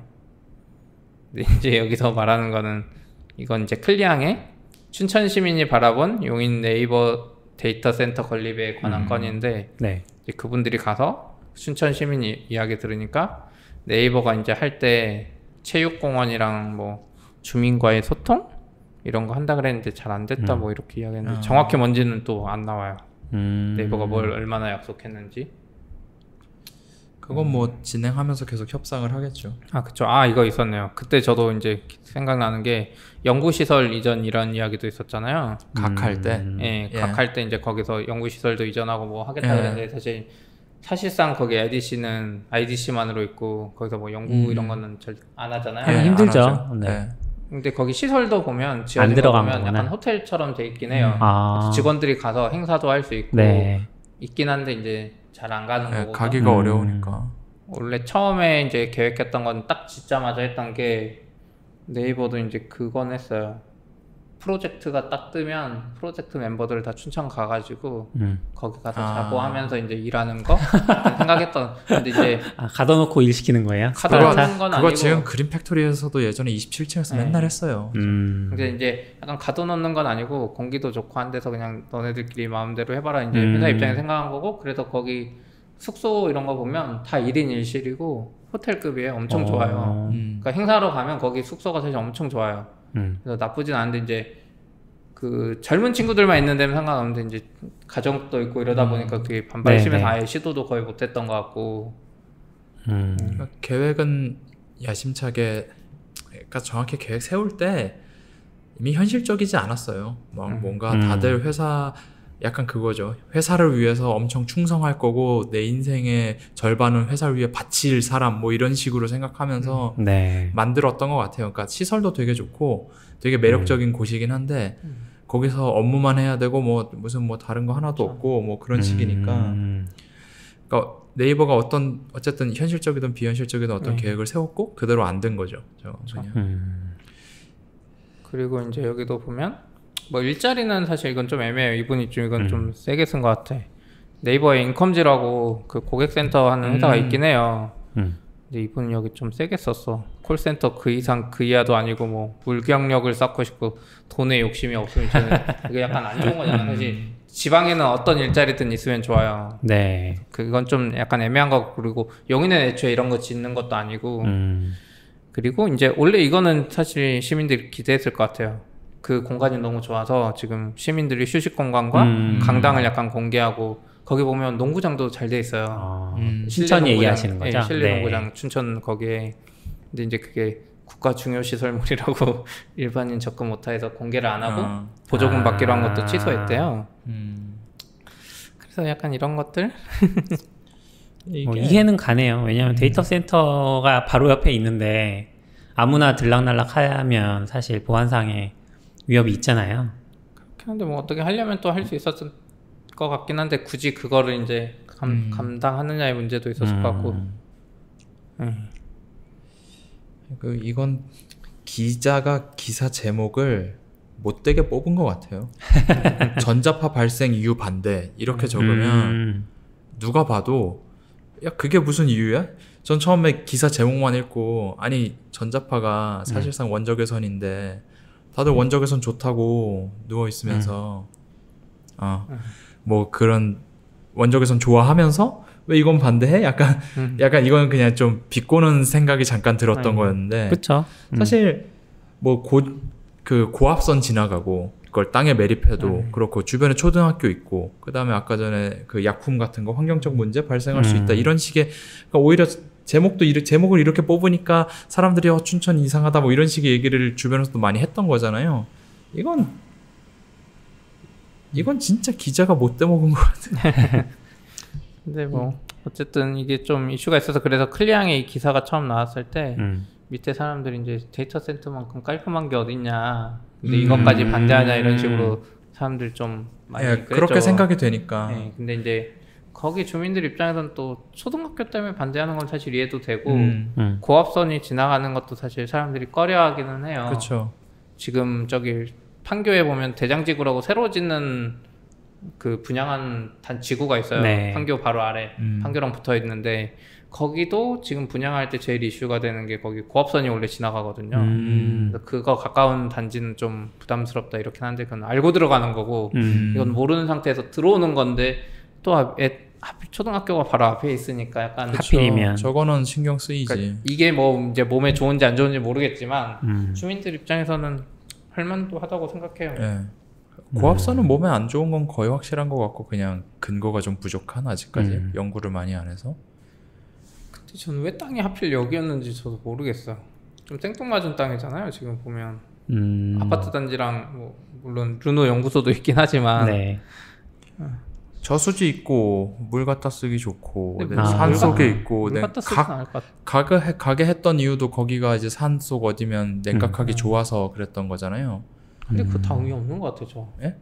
근데 이제 여기서 말하는 거는 이건 이제 클리앙의 춘천 시민이 바라본 용인 네이버 데이터 센터 건립에 관한 건인데 네. 이제 그분들이 가서 춘천 시민이 이야기 들으니까 네이버가 이제 할 때 체육공원이랑 뭐 주민과의 소통 이런 거 한다 그랬는데 잘 안 됐다 뭐 이렇게 이야기했는데 정확히 뭔지는 또 안 나와요. 네이버가 뭘 얼마나 약속했는지. 그건 뭐 진행하면서 계속 협상을 하겠죠. 아 그쵸. 아 이거 있었네요. 그때 저도 이제 생각나는 게 연구시설 이전 이런 이야기도 있었잖아요. 각할 때. 예, 예. 각할 때 이제 거기서 연구시설도 이전하고 뭐 하겠다 예. 그랬는데 사실상 거기 IDC는 IDC만으로 있고 거기서 뭐 연구 이런 거는 잘 안 하잖아요. 하기 힘들죠. 안 하죠. 네. 예. 근데 거기 시설도 보면 안 지어진 거 들어간 보면 거구나. 약간 호텔처럼 돼 있긴 해요. 아. 직원들이 가서 행사도 할 수 있고 네. 있긴 한데 이제 잘 안 가는 예, 거고. 가기가 어려우니까. 원래 처음에 이제 계획했던 건 딱 짓자마자 했던 게 네이버도 이제 그건 했어요. 프로젝트가 딱 뜨면 프로젝트 멤버들 다 춘천 가가지고 거기 가서 자고 하면서 이제 일하는 거 생각했던. 근데 이제 가둬놓고 일 시키는 거예요? 가둬놓는 건 그거 아니고. 지금 그린 팩토리에서도 예전에 27층에서 맨날 했어요. 근데 이제 약간 가둬놓는 건 아니고 공기도 좋고 한 데서 그냥 너네들끼리 마음대로 해봐라 이제 회사 입장에 생각한 거고. 그래서 거기 숙소 이런 거 보면 다 1인 1실이고 호텔급이에요. 엄청 좋아요. 그러니까 행사로 가면 거기 숙소가 사실 엄청 좋아요. 그래서 나쁘진 않은데 이제 그 젊은 친구들만 있는 데는 상관없는데 이제 가정도 있고 이러다 보니까 그게 반발이 심해서 아예 시도도 거의 못했던 것 같고. 그러니까 계획은 야심차게, 그러니까 정확히 계획 세울 때 이미 현실적이지 않았어요. 막 뭔가 다들 회사 약간 그거죠. 회사를 위해서 엄청 충성할 거고 내 인생의 절반은 회사를 위해 바칠 사람 뭐 이런 식으로 생각하면서 만들었던 것 같아요. 그러니까 시설도 되게 좋고 되게 매력적인 곳이긴 한데 거기서 업무만 해야 되고 뭐 무슨 뭐 다른 거 하나도 없고 뭐 그런 식이니까. 그러니까 네이버가 어쨌든 현실적이든 비현실적이든 어떤 계획을 세웠고 그대로 안 된 거죠. 그냥. 그리고 이제 여기도 보면 뭐 일자리는 사실 이건 좀 애매해요. 이분이 좀 이건 좀 세게 쓴 것 같아. 네이버에 인컴즈라고 그 고객센터 하는 회사가 있긴 해요. 근데 이분은 여기 좀 세게 썼어. 콜센터 그 이상 그 이하도 아니고 뭐 물경력을 쌓고 싶고 돈에 욕심이 없으면 저는 이게 약간 안 좋은 거잖아. 사실 지방에는 어떤 일자리든 있으면 좋아요. 그건 좀 약간 애매한 거. 그리고 용인은 애초에 이런 거 짓는 것도 아니고. 그리고 이제 원래 이거는 사실 시민들이 기대했을 것 같아요. 그 공간이 너무 좋아서 지금 시민들이 휴식 공간과 강당을 약간 공개하고 거기 보면 농구장도 잘 돼 있어요. 춘천 얘기하시는 거죠? 실내 농구장 춘천 거기에. 근데 이제 그게 국가 중요시설물이라고 일반인 접근 못해서 공개를 안 하고 보조금 받기로 한 것도 취소했대요. 그래서 약간 이런 것들 뭐 이해는 가네요. 왜냐하면 데이터 센터가 바로 옆에 있는데 아무나 들락날락 하면 사실 보안상에 위협이 있잖아요. 그렇게 하는데 뭐 어떻게 하려면 또 할 수 있었을 것 같긴 한데 굳이 그거를 이제 감당하느냐의 문제도 있었을 것 같고. 이건 기자가 기사 제목을 못되게 뽑은 것 같아요. 전자파 발생 이유 반대 이렇게 적으면 누가 봐도 야 그게 무슨 이유야? 전 처음에 기사 제목만 읽고 아니 전자파가 사실상 원적외선인데 다들 원적외선 좋다고 누워있으면서 뭐 그런 원적외선 좋아하면서 왜 이건 반대해? 약간 이건 그냥 좀 비꼬는 생각이 잠깐 들었던 거였는데 그쵸. 사실 뭐 그 고압선 지나가고 그걸 땅에 매립해도 그렇고 주변에 초등학교 있고 그 다음에 아까 전에 그 약품 같은 거 환경적 문제 발생할 수 있다 이런 식의 그러니까 오히려 제목을 이렇게 뽑으니까 사람들이 춘천 이상하다 뭐 이런 식의 얘기를 주변에서도 많이 했던 거잖아요. 이건 진짜 기자가 못 대먹은 것 같아요. 근데 뭐 어쨌든 이게 좀 이슈가 있어서 그래서 클리앙의 이 기사가 처음 나왔을 때 밑에 사람들이 이제 데이터 센터만큼 깔끔한 게 어딨냐 근데 이것까지 반대하냐 이런 식으로 사람들 좀 많이 그랬죠. 그렇게 생각이 되니까. 근데 이제 거기 주민들 입장에서는 또 초등학교 때문에 반대하는 건 사실 이해도 되고 고압선이 지나가는 것도 사실 사람들이 꺼려하기는 해요. 그렇죠. 지금 저기 판교에 보면 대장지구라고 새로 짓는 그 분양한 지구가 있어요. 판교 바로 아래 판교랑 붙어 있는데 거기도 지금 분양할 때 제일 이슈가 되는 게 거기 고압선이 원래 지나가거든요. 그래서 그거 가까운 단지는 좀 부담스럽다 이렇긴 한데 그건 알고 들어가는 거고 이건 모르는 상태에서 들어오는 건데 또 하필 초등학교가 바로 앞에 있으니까 약간 하필이면 저거는 신경 쓰이지. 그러니까 이게 뭐 이제 몸에 좋은지 안 좋은지 모르겠지만 주민들 입장에서는 할만도 하다고 생각해요. 고압선은 몸에 안 좋은 건 거의 확실한 것 같고 그냥 근거가 좀 부족한 아직까지 연구를 많이 안 해서. 근데 저는 왜 땅이 하필 여기였는지 저도 모르겠어요. 좀 생뚱맞은 땅이잖아요. 지금 보면 아파트 단지랑 뭐 물론 르노 연구소도 있긴 하지만 저수지 있고 물 갖다 쓰기 좋고 산 속에 있고 물 갖다 쓰진 않을 것 같아. 가게 했던 이유도 거기가 이제 산 속 어디면 냉각하기 좋아서 그랬던 거잖아요. 근데 그거 다 의미 없는 것 같아요, 저. 예?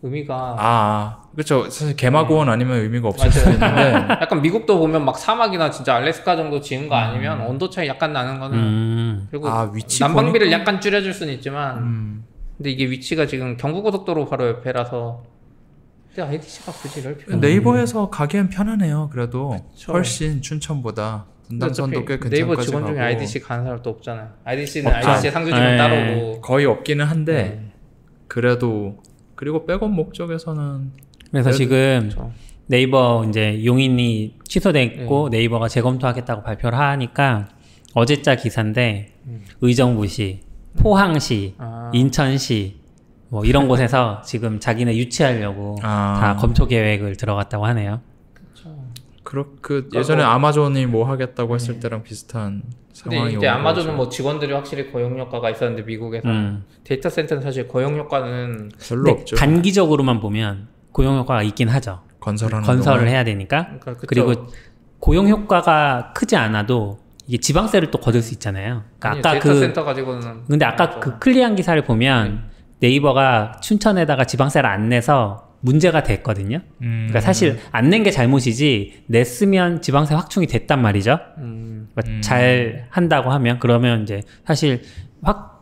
의미가. 그렇죠. 사실 개마고원 아니면 의미가 없을 수 있는데. 약간 미국도 보면 막 사막이나 진짜 알래스카 정도 지은 거 아니면 온도 차이 약간 나는 거는. 그리고 위치 난방비를 보니까? 약간 줄여줄 수는 있지만. 근데 이게 위치가 지금 경부고속도로 바로 옆에라서 근데 IDC가 굳이 이럴 필요가 네이버에서 가기엔 편하네요. 그래도 그쵸. 훨씬 춘천보다 분당선도 꽤 어차피 네이버 근처까지 직원 가고 중에 IDC 가는 사람도 없잖아요. IDC는 없죠. IDC의 상주 직원 네. 따로고 거의 없기는 한데 네. 그래도 그리고 백업 목적에서는 그래서 지금 그렇죠. 네이버 이제 용인이 취소됐고 네이버가 재검토하겠다고 발표를 하니까 어제자 기사인데 의정부시, 포항시, 아. 인천시 뭐 이런 곳에서 지금 자기네 유치하려고 다 검토 계획을 들어갔다고 하네요. 그 예전에 아마존이 뭐 하겠다고 했을 때랑 비슷한 근데 상황이 이제 오는 아마존은 거죠. 뭐 직원들이 확실히 고용 효과가 있었는데 미국에서 데이터 센터는 사실 고용 효과는 별로 근데 없죠. 단기적으로만 보면 고용 효과가 있긴 하죠. 건설을 동안. 해야 되니까. 그러니까 그쵸. 그리고 고용 효과가 크지 않아도 이게 지방세를 또 거둘 수 있잖아요. 그러니까 아니, 아까 데이터 센터 가지고는 근데 아까 그 클리어한 기사를 보면 네이버가 춘천에다가 지방세를 안 내서 문제가 됐거든요. 그러니까 사실 안 낸 게 잘못이지 냈으면 지방세 확충이 됐단 말이죠. 그러니까 잘 한다고 하면 그러면 이제 사실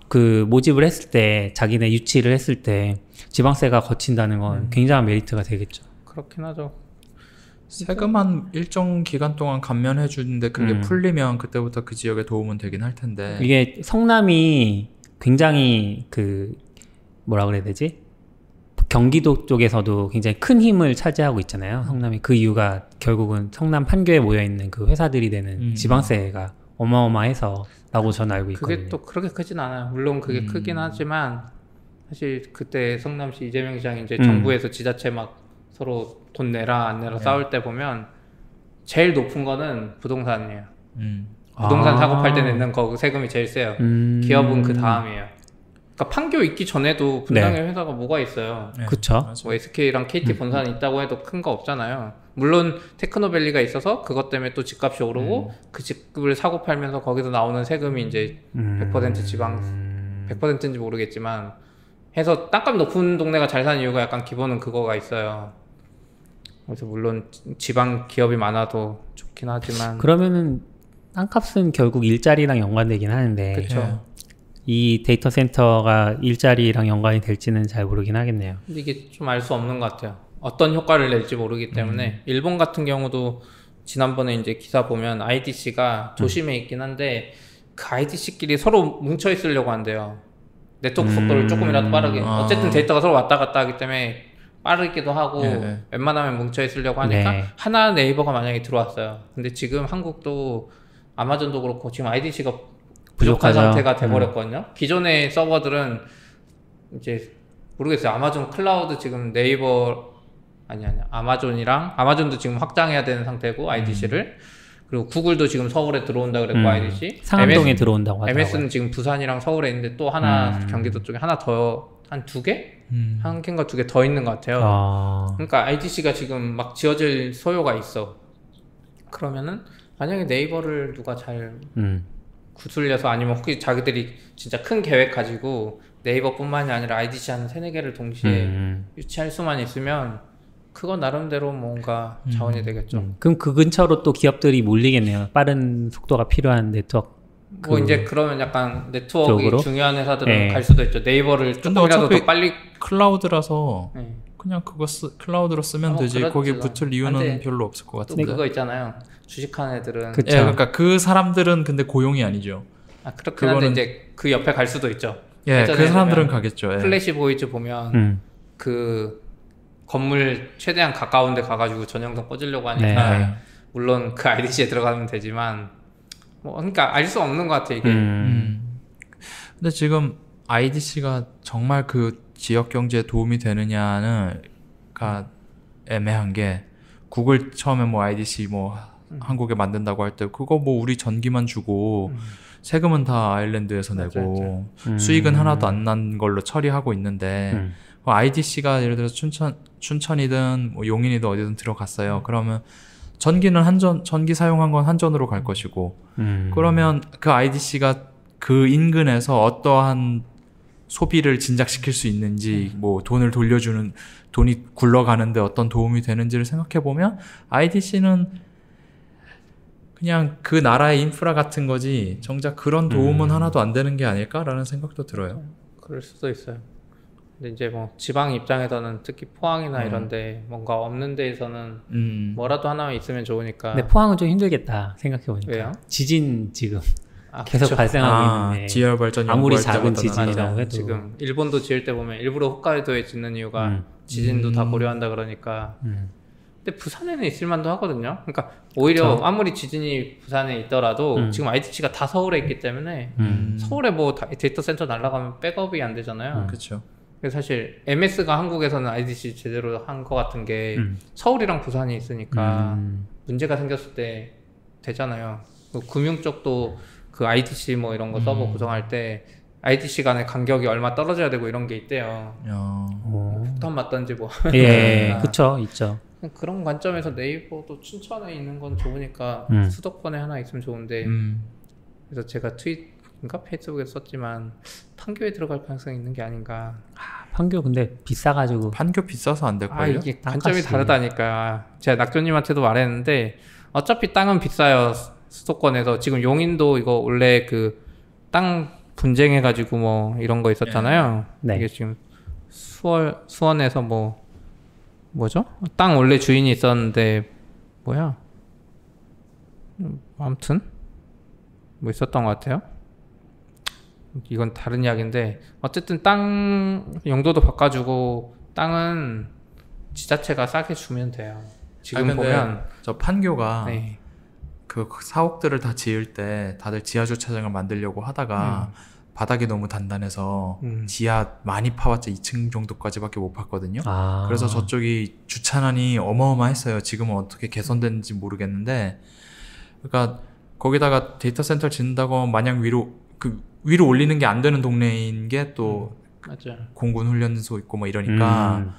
그 모집을 했을 때 자기네 유치를 했을 때 지방세가 거친다는 건 굉장한 메리트가 되겠죠. 그렇긴 하죠. 세금 한 일정 기간 동안 감면해 주는데 그게 풀리면 그때부터 그 지역에 도움은 되긴 할 텐데 이게 성남이 굉장히 그 뭐라 그래야 되지? 경기도 쪽에서도 굉장히 큰 힘을 차지하고 있잖아요. 성남이 그 이유가 결국은 성남 판교에 모여 있는 그 회사들이 되는 지방세가 어마어마해서라고 저는 알고 있거든요. 그게 또 그렇게 크진 않아요. 물론 그게 크긴 하지만 사실 그때 성남시 이재명 시장이 이제 정부에서 지자체 막 서로 돈 내라 안 내라 싸울 때 보면 제일 높은 거는 부동산이에요. 부동산 사고 팔 때 내는 거 세금이 제일 세요. 기업은 그 다음이에요. 그러니까 판교 있기 전에도 분당에 회사가 뭐가 있어요. 네, 그쵸. 맞아요. 뭐 SK랑 KT 본사는 있다고 해도 큰 거 없잖아요. 물론 테크노밸리가 있어서 그것 때문에 또 집값이 오르고 그 집을 사고 팔면서 거기서 나오는 세금이 이제 100% 지방 100%인지 모르겠지만 해서 땅값 높은 동네가 잘 사는 이유가 약간 기본은 그거가 있어요. 그래서 물론 지방 기업이 많아도 좋긴 하지만 그러면은 땅값은 결국 일자리랑 연관되긴 하는데 그쵸. 이 데이터 센터가 일자리랑 연관이 될지는 잘 모르긴 하겠네요. 근데 이게 좀 알 수 없는 것 같아요. 어떤 효과를 낼지 모르기 때문에 일본 같은 경우도 지난번에 이제 기사 보면 IDC가 도심에 있긴 한데 그 IDC끼리 서로 뭉쳐 있으려고 한대요. 네트워크 속도를 조금이라도 빠르게 어쨌든 데이터가 서로 왔다 갔다 하기 때문에 빠르기도 하고 웬만하면 뭉쳐 있으려고 하니까 하나 네이버가 만약에 들어왔어요. 근데 지금 한국도 아마존도 그렇고 지금 IDC가 부족한 부족하죠. 상태가 돼버렸거든요. 기존의 서버들은 이제 모르겠어요. 아마존 클라우드 지금 네이버 아마존도 지금 확장해야 되는 상태고 IDC를 그리고 구글도 지금 서울에 들어온다 그랬고 IDC 상암동에 들어온다고 하더라고요. MS는 지금 부산이랑 서울에 있는데 또 하나 경기도 쪽에 하나 더 한 두 개? 한 개인가 두 개 더 있는 것 같아요. 그러니까 IDC가 지금 막 지어질 소요가 있어. 그러면은 만약에 네이버를 누가 잘 구슬려서 아니면 혹시 자기들이 진짜 큰 계획 가지고 네이버뿐만이 아니라 IDC 한 3-4개를 동시에 유치할 수만 있으면 그건 나름대로 뭔가 자원이 되겠죠. 그럼 그 근처로 또 기업들이 몰리겠네요. 빠른 속도가 필요한 네트워크. 뭐 이제 그러면 약간 네트워크가 쪽으로? 중요한 회사들은 갈 수도 있죠. 네이버를 조금이라도 더 빨리 클라우드라서 그냥 그거 클라우드로 쓰면 되지 그렇죠. 거기 붙을 이유는 근데 별로 없을 것 또 같은데. 그거 있잖아요. 주식하는 애들은 그쵸. 예, 그러니까 그 사람들은 근데 고용이 아니죠. 그렇긴 한데 이제 그 옆에 갈 수도 있죠. 예, 그 사람들은 가겠죠. 예. 플래시 보이즈 보면 그 건물 최대한 가까운 데 가가지고 전용선 꽂으려고 하니까 물론 그 IDC에 들어가면 되지만 뭐 그러니까 알 수 없는 것 같아 이게. 근데 지금 IDC가 정말 그 지역 경제에 도움이 되느냐는가 애매한 게 구글 처음에 뭐 IDC 뭐 한국에 만든다고 할 때 그거 뭐 우리 전기만 주고 세금은 다 아일랜드에서 내고 수익은 하나도 안 난 걸로 처리하고 있는데 IDC가 예를 들어서 춘천이든 뭐 용인이든 어디든 들어갔어요. 그러면 전기는 전기 사용한 건 한전으로 갈 것이고 그러면 그 IDC가 그 인근에서 어떠한 소비를 진작시킬 수 있는지 뭐 돈을 돌려주는 돈이 굴러가는데 어떤 도움이 되는지를 생각해 보면 IDC는 그냥 그 나라의 인프라 같은 거지 정작 그런 도움은 하나도 안 되는 게 아닐까라는 생각도 들어요. 그럴 수도 있어요. 근데 이제 뭐 지방 입장에서는 특히 포항이나 이런데 뭔가 없는 데에서는 뭐라도 하나만 있으면 좋으니까. 근데 포항은 좀 힘들겠다 생각해보니까. 왜요? 지진 지금 계속 그쵸. 발생하고 있는데 지열 발전 아무리 연구할 작은 때마다 지진이라고 해도 지금 일본도 지을 때 보면 일부러 홋카이도에 짓는 이유가 지진도 다 고려한다 그러니까. 근데 부산에는 있을 만도 하거든요. 그러니까 오히려 그쵸. 아무리 지진이 부산에 있더라도 지금 IDC가 다 서울에 있기 때문에 서울에 뭐 데이터 센터 날아가면 백업이 안 되잖아요. 그렇죠. 그래서 사실 MS가 한국에서는 IDC 제대로 한 것 같은 게 서울이랑 부산이 있으니까 문제가 생겼을 때 되잖아요. 금융 쪽도 그 IDC 뭐 이런 거 서버 구성할 때 IDC 간의 간격이 얼마 떨어져야 되고 이런 게 있대요. 폭탄 맞던지 뭐. 예, 그쵸, 있죠. 그런 관점에서 네이버도 춘천에 있는 건 좋으니까 수도권에 하나 있으면 좋은데 그래서 제가 트윗인가 페이스북에 썼지만 판교에 들어갈 가능성이 있는 게 아닌가. 판교 근데 비싸가지고. 판교 비싸서 안 될걸요? 이게 관점이 다르다니까. 제가 낙조님한테도 말했는데 어차피 땅은 비싸요. 수도권에서 지금 용인도 이거 원래 그 땅 분쟁해가지고 뭐 이런 거 있었잖아요. 네. 이게 지금 수원에서 뭐죠? 땅 원래 주인이 있었는데 뭐야? 아무튼 뭐 있었던 것 같아요. 이건 다른 이야기인데 어쨌든 땅 용도도 바꿔주고 땅은 지자체가 싸게 주면 돼요. 지금 보면 저 판교가 네. 그 사옥들을 다 지을 때 다들 지하 주차장을 만들려고 하다가 바닥이 너무 단단해서 지하 많이 파봤자 2층 정도까지밖에 못 팠거든요. 그래서 저쪽이 주차난이 어마어마했어요. 지금은 어떻게 개선됐는지 모르겠는데, 그러니까 거기다가 데이터 센터를 짓는다고 마냥 위로 올리는 게 안 되는 동네인 게 또 공군 훈련소 있고 뭐 이러니까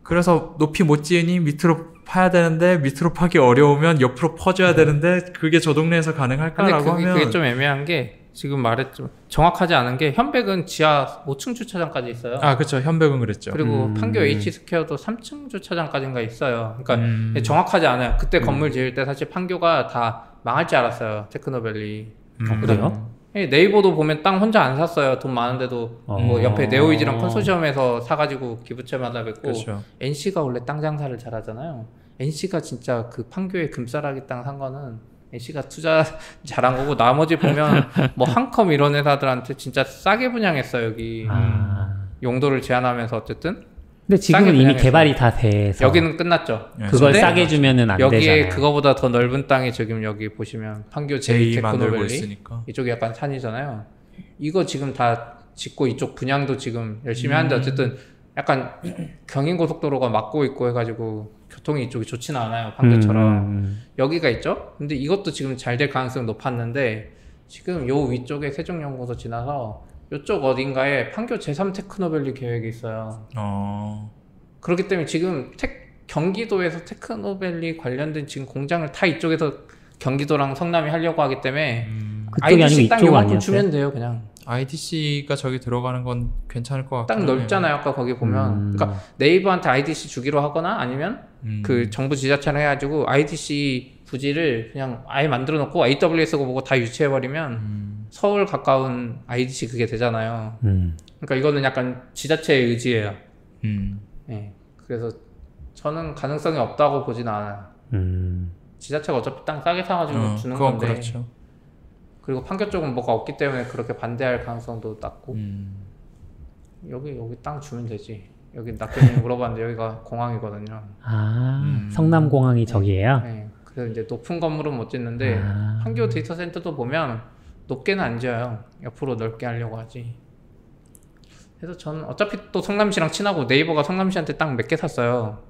그래서 높이 못 지으니 밑으로 파야 되는데 밑으로 파기 어려우면 옆으로 퍼줘야 되는데 그게 저 동네에서 가능할까라고 하면 그게 좀 애매한 게 지금 말했지만 정확하지 않은 게 현백은 지하 5층 주차장까지 있어요. 그렇죠. 현백은 그랬죠. 그리고 판교 H스퀘어도 3층 주차장까지인가 있어요. 그러니까 정확하지 않아요. 그때 건물 지을 때 사실 판교가 다 망할 줄 알았어요. 테크노밸리. 그래요? 네이버도 보면 땅 혼자 안 샀어요. 돈 많은데도 뭐 옆에 네오이지랑 컨소시엄에서 사가지고 기부채마다 뵙고. 그렇죠. NC가 원래 땅 장사를 잘하잖아요. NC가 진짜 그 판교에 금싸라기 땅 산 거는 NC가 투자 잘한 거고, 나머지 보면 뭐 한컴 이런 회사들한테 진짜 싸게 분양했어요. 여기 용도를 제한하면서 어쨌든. 근데 지금은 이미 분양해서. 개발이 다 돼서 여기는 끝났죠. 그걸 싸게 주면은 안 여기에 되잖아요. 그거보다 더 넓은 땅이 지금 여기 보시면 판교 제이 만들고 제2테크노밸리 있으니까. 이쪽이 약간 산이잖아요. 이거 지금 다 짓고 이쪽 분양도 지금 열심히 하는데 어쨌든 약간 경인고속도로가 막고 있고 해가지고 교통이 이쪽이 좋지는 않아요. 판교처럼. 여기가 있죠. 근데 이것도 지금 잘 될 가능성이 높았는데 지금 요 위쪽에 세종연구소 지나서 이쪽 어딘가에 판교 제3테크노밸리 계획이 있어요. 그렇기 때문에 지금 경기도에서 테크노밸리 관련된 지금 공장을 다 이쪽에서 경기도랑 성남이 하려고 하기 때문에 그쪽이 아니고 땅 이쪽 요만큼 아니었어요? 주면 돼요. 그냥 IDC가 저기 들어가는 건 괜찮을 것 같고. 땅 넓잖아요. 아까 거기 보면. 그러니까 네이버한테 IDC 주기로 하거나 아니면 그 정부 지자체를 해가지고 IDC 부지를 그냥 아예 만들어 놓고 AWS 보고 다 유치해버리면 서울 가까운 IDC 그게 되잖아요. 그러니까 이거는 약간 지자체의 의지예요. 네. 그래서 저는 가능성이 없다고 보진 않아요. 지자체가 어차피 땅 싸게 사가지고 주는 그건 건데. 그렇죠. 그리고 판교 쪽은 뭐가 없기 때문에 그렇게 반대할 가능성도 낮고. 여기 땅 주면 되지. 여기 낙교님 물어봤는데 여기가 공항이거든요. 성남공항이 저기예요? 네. 그래서 이제 높은 건물은 못 짓는데 판교 데이터 센터도 보면 높게는 안 지어요. 옆으로 넓게 하려고 하지. 그래서 저는 어차피 또 성남시랑 친하고 네이버가 성남시한테 땅 몇 개 샀어요.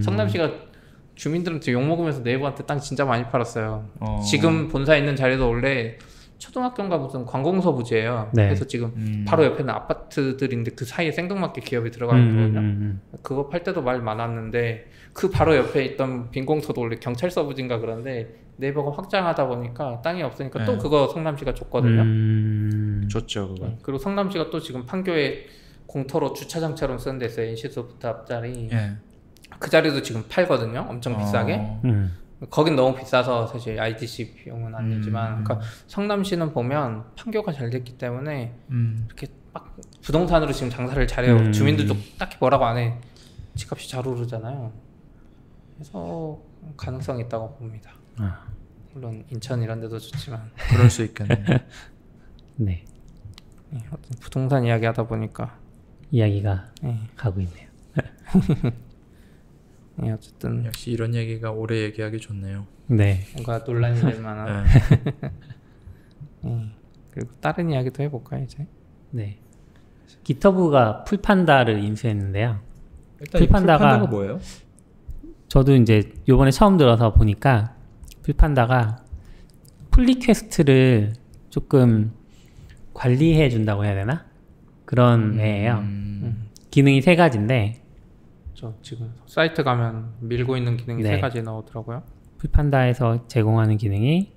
성남시가 주민들한테 욕먹으면서 네이버한테 땅 진짜 많이 팔았어요. 지금 본사에 있는 자리도 원래 초등학교인가 무슨 관공서 부지예요. 네. 그래서 지금 바로 옆에는 아파트들인데 그 사이에 생뚱맞게 기업이 들어가 있거든요. 그거 팔 때도 말 많았는데 그 바로 옆에 있던 빈공서도 원래 경찰서 부지인가 그런데 네이버가 확장하다 보니까 땅이 없으니까 또 그거 성남시가 줬거든요. 좋죠 그거. 그리고 성남시가 또 지금 판교에 공터로 주차장처럼 쓰는 데 있어요. NC소프트 앞자리. 그 자리도 지금 팔거든요. 엄청 비싸게. 거긴 너무 비싸서 사실 IDC 비용은 안 들지만 그러니까 성남시는 보면 판교가 잘 됐기 때문에 이렇게 막 부동산으로 지금 장사를 잘해요. 주민들도 음. 딱히 뭐라고 안 해. 집값이 잘 오르잖아요. 그래서 가능성이 있다고 봅니다. 아, 물론 인천 이런 데도 좋지만. 그럴 수 있겠네요. 네. 예, 어떤 부동산 이야기 하다 보니까 이야기가 예, 가고 있네요. 예, 어쨌든 역시 이런 얘기가 오래 얘기하기 좋네요. 네. 뭔가 논란이 될 만한 네. 예. 그리고 다른 이야기도 해볼까요 이제? 네. 기터브가 풀판다를 인수했는데요. 일단 이 풀판다가 뭐예요? 저도 이제 요번에 처음 들어서 보니까 풀판다가 풀리퀘스트를 조금 관리해 준다고 해야 되나? 그런 애예요. 기능이 3가지인데 저 지금 사이트 가면 밀고 있는 기능이 네. 3가지 나오더라고요. 풀판다에서 제공하는 기능이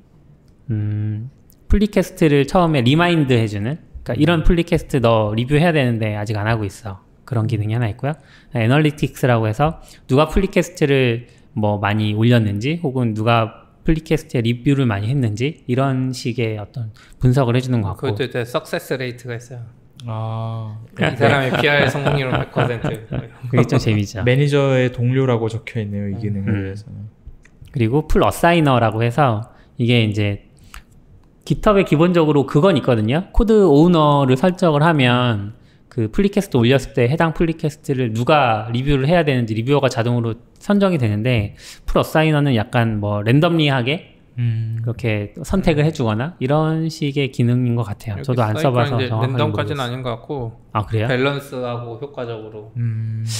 풀리퀘스트를 처음에 리마인드 해주는, 그러니까 이런 풀리퀘스트 너 리뷰해야 되는데 아직 안 하고 있어, 그런 기능이 하나 있고요. 애널리틱스라고 해서 누가 풀리퀘스트를 뭐 많이 올렸는지 혹은 누가 풀리퀘스트에 리뷰를 많이 했는지 이런 식의 어떤 분석을 해주는 것 같고, 그것도 이제 석세스 레이트가 있어요. 아 이 사람의 PR 성공률은 100%. 그게 좀 재미죠. 매니저의 동료라고 적혀 있네요. 이 기능에 음. 대해서는. 그리고 풀 어사이너라고 해서 이게 이제 깃허브에 기본적으로 그건 있거든요. 코드 오너를 설정을 하면 그 풀리퀘스트 올렸을 때 해당 풀리퀘스트를 누가 리뷰를 해야 되는지 리뷰어가 자동으로 선정이 되는데, 풀 어사이너는 약간 뭐 랜덤리하게 그렇게 선택을 해주거나 이런 식의 기능인 것 같아요. 저도 안 써봐서 정확하게 랜덤까지는 모르겠어요. 아닌 것 같고 아 그래요? 밸런스하고 효과적으로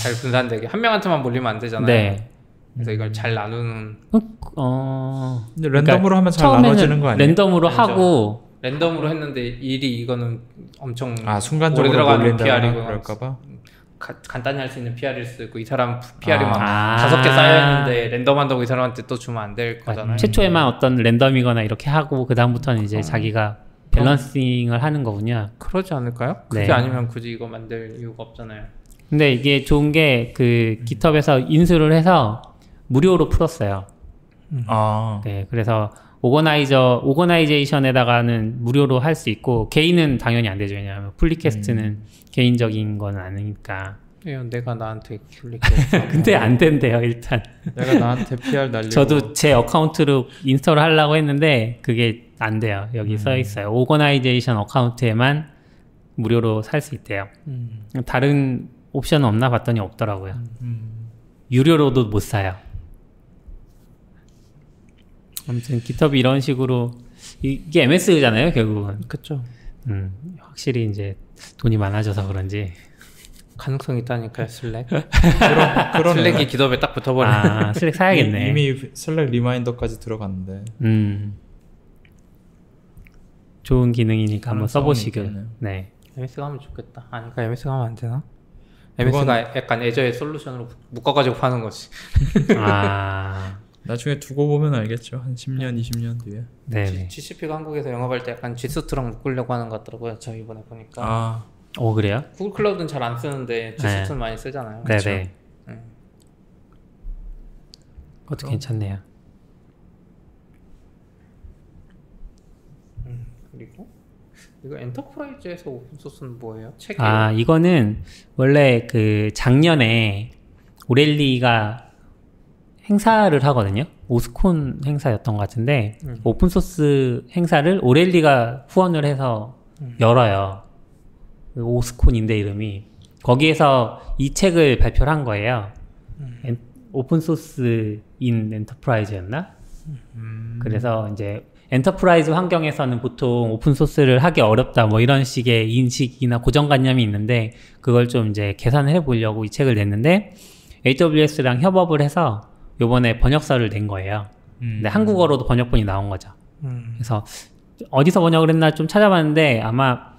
잘 분산되게 한 명한테만 몰리면 안 되잖아요. 네. 그래서 이걸 잘 나누는 근데 랜덤으로 하면 잘 처음에는 나눠지는 거 아니에요? 랜덤으로 아니죠. 하고 랜덤으로 했는데 일이 이거는 엄청 아 오래 순간적으로 들어가는 몰린다거나 PR이고 그럴까봐. 간단히 할 수 있는 PR일 수도 있고 이 사람 PR이 막 아. 5개 쌓여있는데 랜덤한다고 이 사람한테 또 주면 안 될 거잖아요. 최초에만 어떤 랜덤이거나 이렇게 하고 그 다음부터는 이제 자기가 밸런싱을 하는 거군요. 그러지 않을까요? 그게 네. 아니면 굳이 이거 만들 이유가 없잖아요. 근데 이게 좋은 게 그 깃허브에서 인수를 해서 무료로 풀었어요. 아 네, 그래서 오거나이제이션에다가는 무료로 할 수 있고 개인은 당연히 안 되죠. 왜냐하면 풀리퀘스트는 개인적인 건 아니니까. 내가 나한테 클릭해. 근데 안 된대요, 일단. 내가 나한테 PR 날리고. 저도 제 어카운트로 인스톨을 하려고 했는데 그게 안 돼요. 여기 써 있어요. 오거나이제이션 어카운트에만 무료로 살 수 있대요. 다른 옵션은 없나 봤더니 없더라고요. 유료로도 못 사요. 아무튼 깃허브 이런 식으로 이게 MS잖아요, 결국은. 그쵸. 확실히 이제 돈이 많아져서 그런지. 가능성이 있다니까요, 슬랙. 그러네. 슬랙이 깃허브에 딱 붙어버려. 아, 슬랙 사야겠네. 이미 슬랙 리마인더까지 들어갔는데. 좋은 기능이니까 한번 가능성은 써보시길. 있겠네요. 네. MS가 하면 좋겠다. 아니까 MS가 하면 안 되나? MS가 약간 애저의 솔루션으로 묶어가지고 파는 거지. 아, 나중에 두고 보면 알겠죠. 한 10년, 20년 뒤에. 네네. GCP가 한국에서 영업할 때 약간 G수트랑 묶으려고 하는 것 같더라고요. 저 이번에 보니까. 아 오, 그래요? 구글 클라우드는 잘 안 쓰는데 G수트는 많이 쓰잖아요. 네네. 네. 그것도 괜찮네요. 그리고 이거 엔터프라이즈에서 오픈소스는 뭐예요? 책이에요? 아, 이거는 원래 그 작년에 오렐리가 행사를 하거든요. 오스콘 행사였던 것 같은데 오픈소스 행사를 오렐리가 후원을 해서 열어요. 그 오스콘인데 이름이. 거기에서 이 책을 발표를 한 거예요. 오픈소스 인 엔터프라이즈였나? 그래서 이제 엔터프라이즈 환경에서는 보통 오픈소스를 하기 어렵다 뭐 이런 식의 인식이나 고정관념이 있는데 그걸 좀 이제 계산을 해보려고 이 책을 냈는데 AWS랑 협업을 해서 요번에 번역서를 낸 거예요. 근데 한국어로도 번역본이 나온 거죠. 그래서 어디서 번역을 했나 좀 찾아봤는데 아마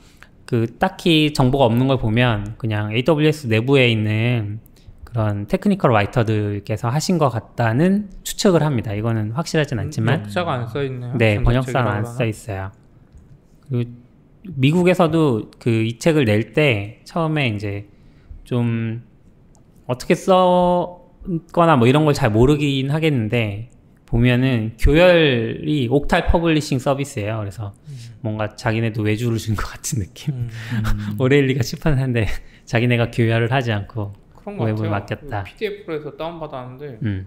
그 딱히 정보가 없는 걸 보면 그냥 AWS 내부에 있는 그런 테크니컬 라이터들께서 하신 것 같다는 추측을 합니다. 이거는 확실하진 않지만 번역자가 안 써있네요. 네, 번역사는 안 써 있어요. 그리고 미국에서도 그 이 책을 낼 때 처음에 이제 좀 어떻게 써거나 뭐 이런 걸 잘 모르긴 하겠는데 보면은 교열이 옥탈 퍼블리싱 서비스예요. 그래서 뭔가 자기네도 외주를 준 것 같은 느낌. 오레일리가 출판하는데 자기네가 교열을 하지 않고 그런 거 웹을 같아요. 맡겼다. PDF로 해서 다운받았는데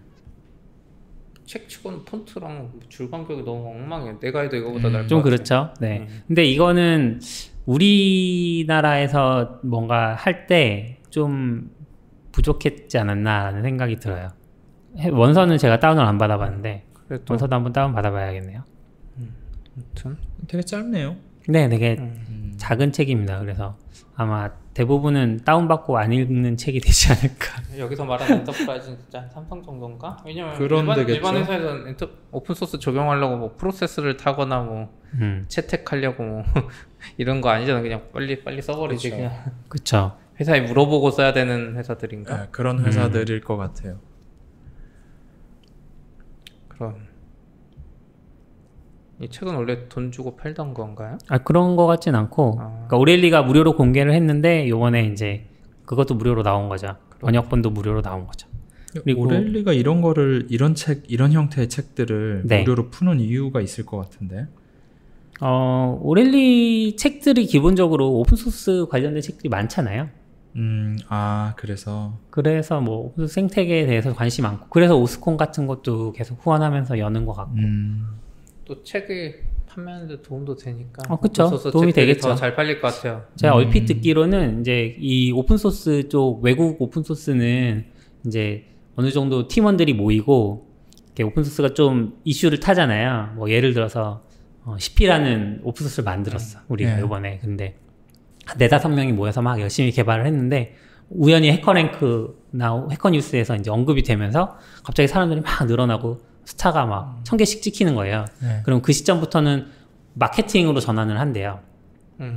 책 치고는 폰트랑 줄 간격이 너무 엉망이에요. 내가 해도 이거보다 나을 것 좀 같아. 그렇죠. 네. 근데 이거는 우리나라에서 뭔가 할 때 좀 부족했지 않았나라는 생각이 들어요. 원서는 제가 다운을 안 받아봤는데 그래도 원서도 한번 다운 받아봐야겠네요. 아무튼 되게 짧네요. 네, 되게 작은 책입니다. 그래서 아마 대부분은 다운받고 안 읽는 책이 되지 않을까. 여기서 말하는 엔터프라이즈는 진짜 한 삼성 정도인가? 왜냐면 그런 되겠죠. 일반 회사에서는 오픈소스 적용하려고 뭐 프로세스를 타거나 뭐 채택하려고 뭐 이런 거 아니잖아. 그냥 빨리 써버리지. 그쵸. 그냥 그쵸. 회사에 물어보고 써야 되는 회사들인가? 네, 그런 회사들일 것 같아요. 그럼 이 책은 원래 돈 주고 팔던 건가요? 아, 그런 거 같진 않고. 그러니까 오렐리가 무료로 공개를 했는데 요번에 이제 그것도 무료로 나온 거죠. 번역본도 무료로 나온 거죠. 그리고 오렐리가 이런 거를 이런 형태의 책들을 네. 무료로 푸는 이유가 있을 것 같은데. 오렐리 책들이 기본적으로 오픈소스 관련된 책들이 많잖아요. 그래서 뭐 오픈소스 생태계에 대해서 관심이 많고, 그래서 오스콘 같은 것도 계속 후원하면서 여는 것 같고. 또 책을 판매하는데 도움도 되니까. 그쵸. 오픈소스 도움이 책들이 되겠죠. 더 잘 팔릴 것 같아요. 제가 얼핏 듣기로는 이제 이 오픈소스 쪽 외국 오픈소스는 이제 어느 정도 팀원들이 모이고 이렇게 오픈소스가 좀 이슈를 타잖아요. 뭐 예를 들어서 CP라는 오픈소스를 만들었어. 우리가 네. 이번에. 근데 한 4-5명이 모여서 막 열심히 개발을 했는데 우연히 해커랭크나 해커뉴스에서 이제 언급이 되면서 갑자기 사람들이 막 늘어나고 스타가 막 1000개씩 찍히는 거예요. 네. 그럼 그 시점부터는 마케팅으로 전환을 한대요.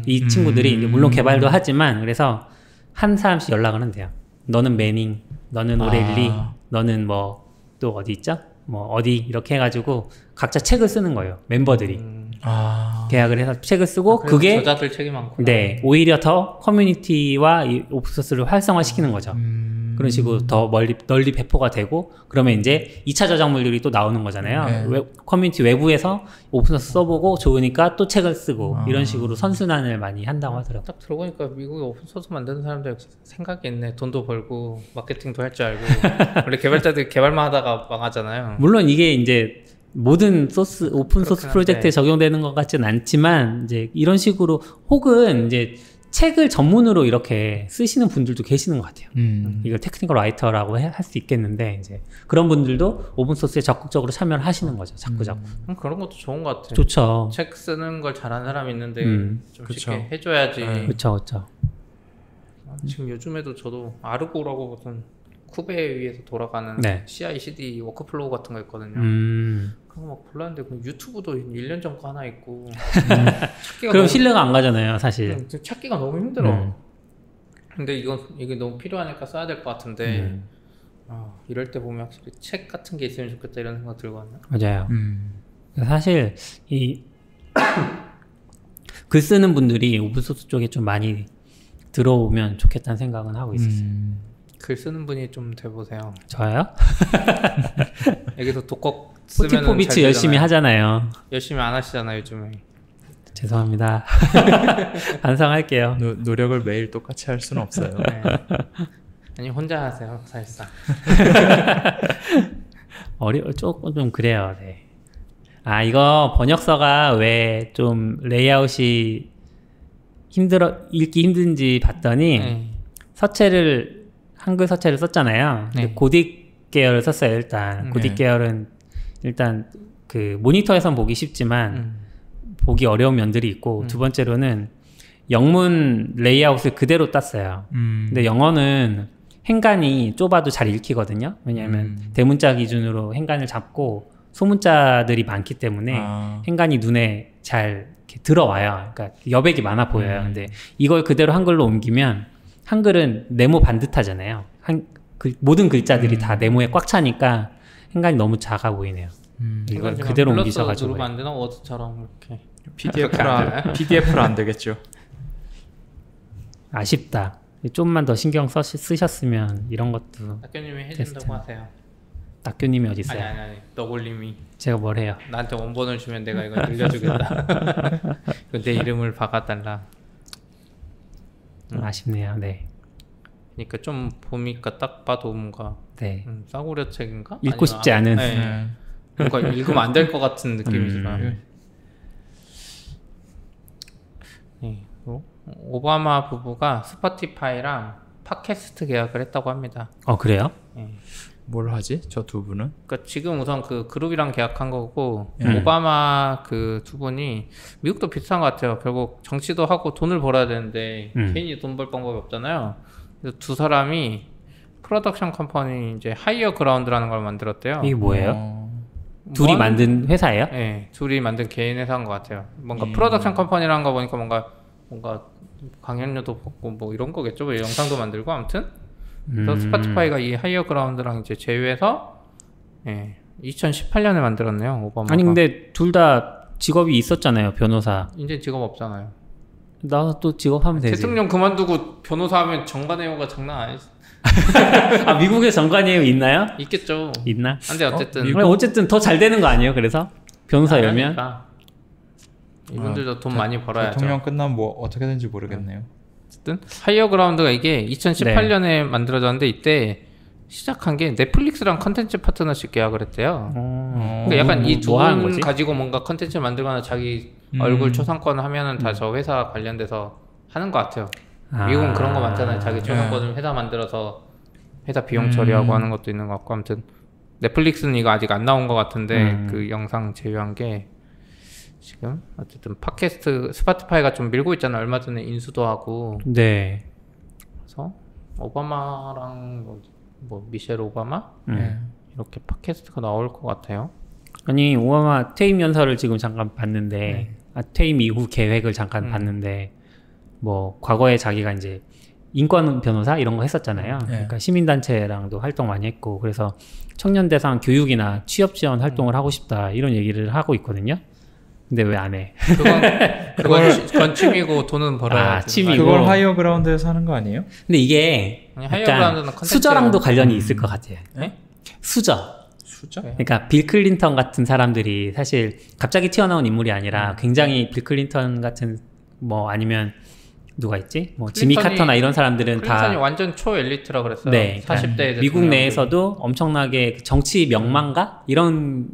이 친구들이 이제 물론 개발도 하지만 그래서 한 사람씩 연락을 한대요. 너는 매닝, 너는 오렐리, 너는 뭐 또 어디 있죠? 뭐 어디 이렇게 해가지고 각자 책을 쓰는 거예요. 멤버들이 계약을 해서 책을 쓰고 그게 저자들 책이 많구나. 네 오히려 더 커뮤니티와 이 오픈소스를 활성화시키는 거죠. 그런 식으로 더 널리 배포가 되고 그러면 이제 2차 저작물들이 또 나오는 거잖아요. 네. 커뮤니티 외부에서 오픈소스 써보고 좋으니까 또 책을 쓰고 이런 식으로 선순환을 많이 한다고 하더라고요. 딱 들어보니까 미국에 오픈소스 만드는 사람들 생각이 있네. 돈도 벌고 마케팅도 할 줄 알고. 원래 개발자들이 개발만 하다가 망하잖아요. 물론 이게 이제 모든 오픈 소스 그렇긴 프로젝트에 한데. 적용되는 것 같진 않지만 이제 이런 식으로 혹은 이제 책을 전문으로 이렇게 쓰시는 분들도 계시는 것 같아요. 이걸 테크니컬 라이터라고 할 수 있겠는데 이제 그런 분들도 오픈 소스에 적극적으로 참여를 하시는 거죠. 자꾸. 그런 것도 좋은 것 같아요. 좋죠. 책 쓰는 걸 잘하는 사람이 있는데 좀 그쵸. 쉽게 해줘야지. 그렇죠. 지금 요즘에도 저도 아르고라고 무슨 쿠베 위에서 돌아가는 네. CI/CD 워크플로우 같은 거 있거든요. 그런 거 막 골랐는데 그 유튜브도 1년 전 거 하나 있고 찾기가 그럼 너무- 신뢰가 안 가잖아요, 사실. 찾기가 너무 힘들어. 근데 이게 너무 필요하니까 써야 될 것 같은데 이럴 때 보면 확실히 책 같은 게 있으면 좋겠다 이런 생각 들거든요. 맞아요. 사실 이 글 쓰는 분들이 오픈소스 쪽에 좀 많이 들어오면 좋겠다는 생각은 하고 있었어요. 글 쓰는 분이 좀 돼보세요. 저요? 여기서 독학 쓰면 포티포비치 열심히 하잖아요. 열심히 안 하시잖아요 요즘에. 죄송합니다. 반성할게요. 노력을 매일 똑같이 할 수는 없어요. 네. 아니 혼자 하세요 사실상. 조금 좀 그래요. 네. 이거 번역서가 왜 좀 레이아웃이 읽기 힘든지 봤더니 한글 서체를 썼잖아요. 네. 고딕 계열을 썼어요. 일단 고딕 계열은 일단 그 모니터에선 보기 쉽지만 보기 어려운 면들이 있고 두 번째로는 영문 레이아웃을 그대로 땄어요. 근데 영어는 행간이 좁아도 잘 읽히거든요. 왜냐하면 대문자 기준으로 행간을 잡고 소문자들이 많기 때문에 행간이 눈에 잘 이렇게 들어와요. 그러니까 여백이 많아 보여요. 근데 이걸 그대로 한글로 옮기면 한글은 네모 반듯하잖아요. 모든 글자들이 다 네모에 꽉 차니까 행간이 너무 작아 보이네요. 이걸 그대로 옮기셔가지고. 누르면 안 되나? 워드처럼 이렇게. PDF로 안 되겠죠. 아쉽다. 좀만 더 신경 쓰셨으면 이런 것도 학교님이 해준다고 하세요. 낙교님이 어디 있어요? 아니 너굴님이 제가 뭘 해요? 나한테 원본을 주면 내가 이거 늘려주겠다. 내 이름을 박아달라. 아쉽네요. 네. 그러니까 좀 보니까 딱 봐도 뭔가 네. 싸구려 책인가? 읽고 싶지 않은. 네. 뭔가 읽으면 안 될 것 같은 느낌이 들어요. 네. 오바마 부부가 스포티파이랑 팟캐스트 계약을 했다고 합니다. 그래요? 네. 뭘 하지? 저 두 분은? 그러니까 지금 우선 그 그룹이랑 계약한 거고 오바마 그 두 분이 미국도 비슷한 것 같아요. 결국 정치도 하고 돈을 벌어야 되는데 개인이 돈 벌 방법이 없잖아요. 그래서 두 사람이 프로덕션 컴퍼니 이제 하이어 그라운드라는 걸 만들었대요. 이게 뭐예요? 둘이 만든 회사예요? 네, 둘이 만든 개인 회사인 것 같아요. 뭔가 프로덕션 컴퍼니라는 거 보니까 뭔가 강연료도 받고 뭐 이런 거겠죠. 뭐 영상도 만들고 아무튼. 그래서 스포티파이가 이 하이어 그라운드랑 이제 제휴해서 2018년에 만들었네요. 오바마가. 아니 근데 둘 다 직업이 있었잖아요. 변호사. 이제 직업 없잖아요. 나도 직업하면 되지. 대통령 그만두고 변호사 하면 정관예우가 장난 아니지. 아 미국에 정관예우 있나요? 있겠죠. 있나? 근데 어쨌든 어쨌든 더 잘 되는 거 아니에요? 그래서 변호사면 이분들도 돈 많이 벌어야죠. 대통령 끝나면 뭐 어떻게 되는지 모르겠네요. 어쨌든 하이어 그라운드가 이게 2018년에 만들어졌는데 이때 시작한 게 넷플릭스랑 컨텐츠 파트너십 계약을 했대요. 그러니까 약간 이 두 분 가지고 뭔가 컨텐츠를 만들거나 자기 얼굴 초상권 하면은 다 저 회사 관련돼서 하는 것 같아요. 미국은 그런 거 많잖아요. 자기 초상권을 회사 만들어서 회사 비용 처리하고 하는 것도 있는 것 같고 아무튼 넷플릭스는 이거 아직 안 나온 것 같은데 그 영상 제휴한 게 지금 어쨌든 팟캐스트 스포티파이가 좀 밀고 있잖아요. 얼마 전에 인수도 하고. 네. 그래서 오바마랑 뭐 미셸 오바마 이렇게 팟캐스트가 나올 것 같아요. 아니 오바마 퇴임 연설을 지금 잠깐 봤는데 퇴임 이후 계획을 잠깐 봤는데 뭐 과거에 자기가 이제 인권 변호사 이런 거 했었잖아요. 그러니까 시민단체랑도 활동 많이 했고 그래서 청년 대상 교육이나 취업 지원 활동을 하고 싶다 이런 얘기를 하고 있거든요. 근데 왜 안 해? 그건 취미고 돈은 벌어야지. 취미고. 그걸 하이어 그라운드에서 하는 거 아니에요? 근데 이게 약간 수저랑도 관련이 있을 것 같아요. 네? 수저. 수저? 그러니까 빌 클린턴 같은 사람들이 사실 갑자기 튀어나온 인물이 아니라 굉장히 빌 클린턴 같은 뭐 아니면 누가 있지? 뭐 지미 카터나 이런 사람들은 클린턴이 완전 초 엘리트라 그랬어요. 네, 40대 미국 내에서도 엄청나게 정치 명망가 이런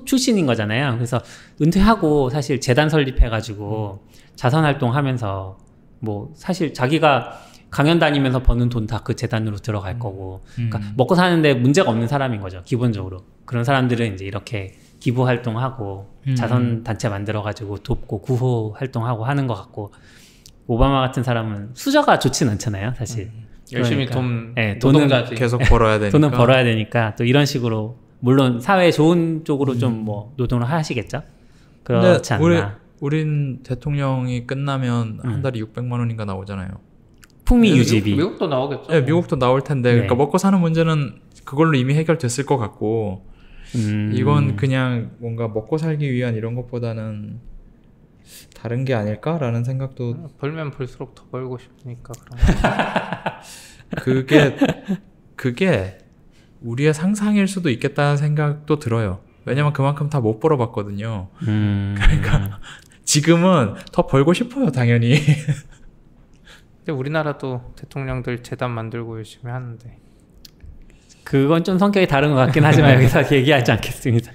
출신인 거잖아요. 그래서 은퇴하고 사실 재단 설립해가지고 자선 활동하면서 뭐 사실 자기가 강연 다니면서 버는 돈 다 그 재단으로 들어갈 거고, 그러니까 먹고 사는데 문제가 없는 사람인 거죠. 기본적으로 그런 사람들은 이제 이렇게 기부 활동하고 자선 단체 만들어가지고 돕고 구호 활동하고 하는 것 같고. 오바마 같은 사람은 수저가 좋진 않잖아요, 사실. 열심히 그러니까, 돈은 계속 벌어야 되니까. 돈은 벌어야 되니까 또 이런 식으로 물론 사회에 좋은 쪽으로 좀 뭐 노동을 하시겠죠. 그렇지 않나. 우린 대통령이 끝나면 한 달에 600만 원인가 나오잖아요. 품위 유지비. 미국도 나오겠죠. 네, 미국도 나올 텐데 그러니까 먹고 사는 문제는 그걸로 이미 해결됐을 것 같고 이건 그냥 뭔가 먹고 살기 위한 이런 것보다는 다른 게 아닐까라는 생각도 벌면 벌수록 더 벌고 싶으니까 그런 그게 우리의 상상일 수도 있겠다는 생각도 들어요. 왜냐면 그만큼 다 못 벌어봤거든요. 그러니까 지금은 더 벌고 싶어요, 당연히. 근데 우리나라도 대통령들 재단 만들고 열심히 하는데 그건 좀 성격이 다른 것 같긴 하지만 여기서 얘기하지 않겠습니다.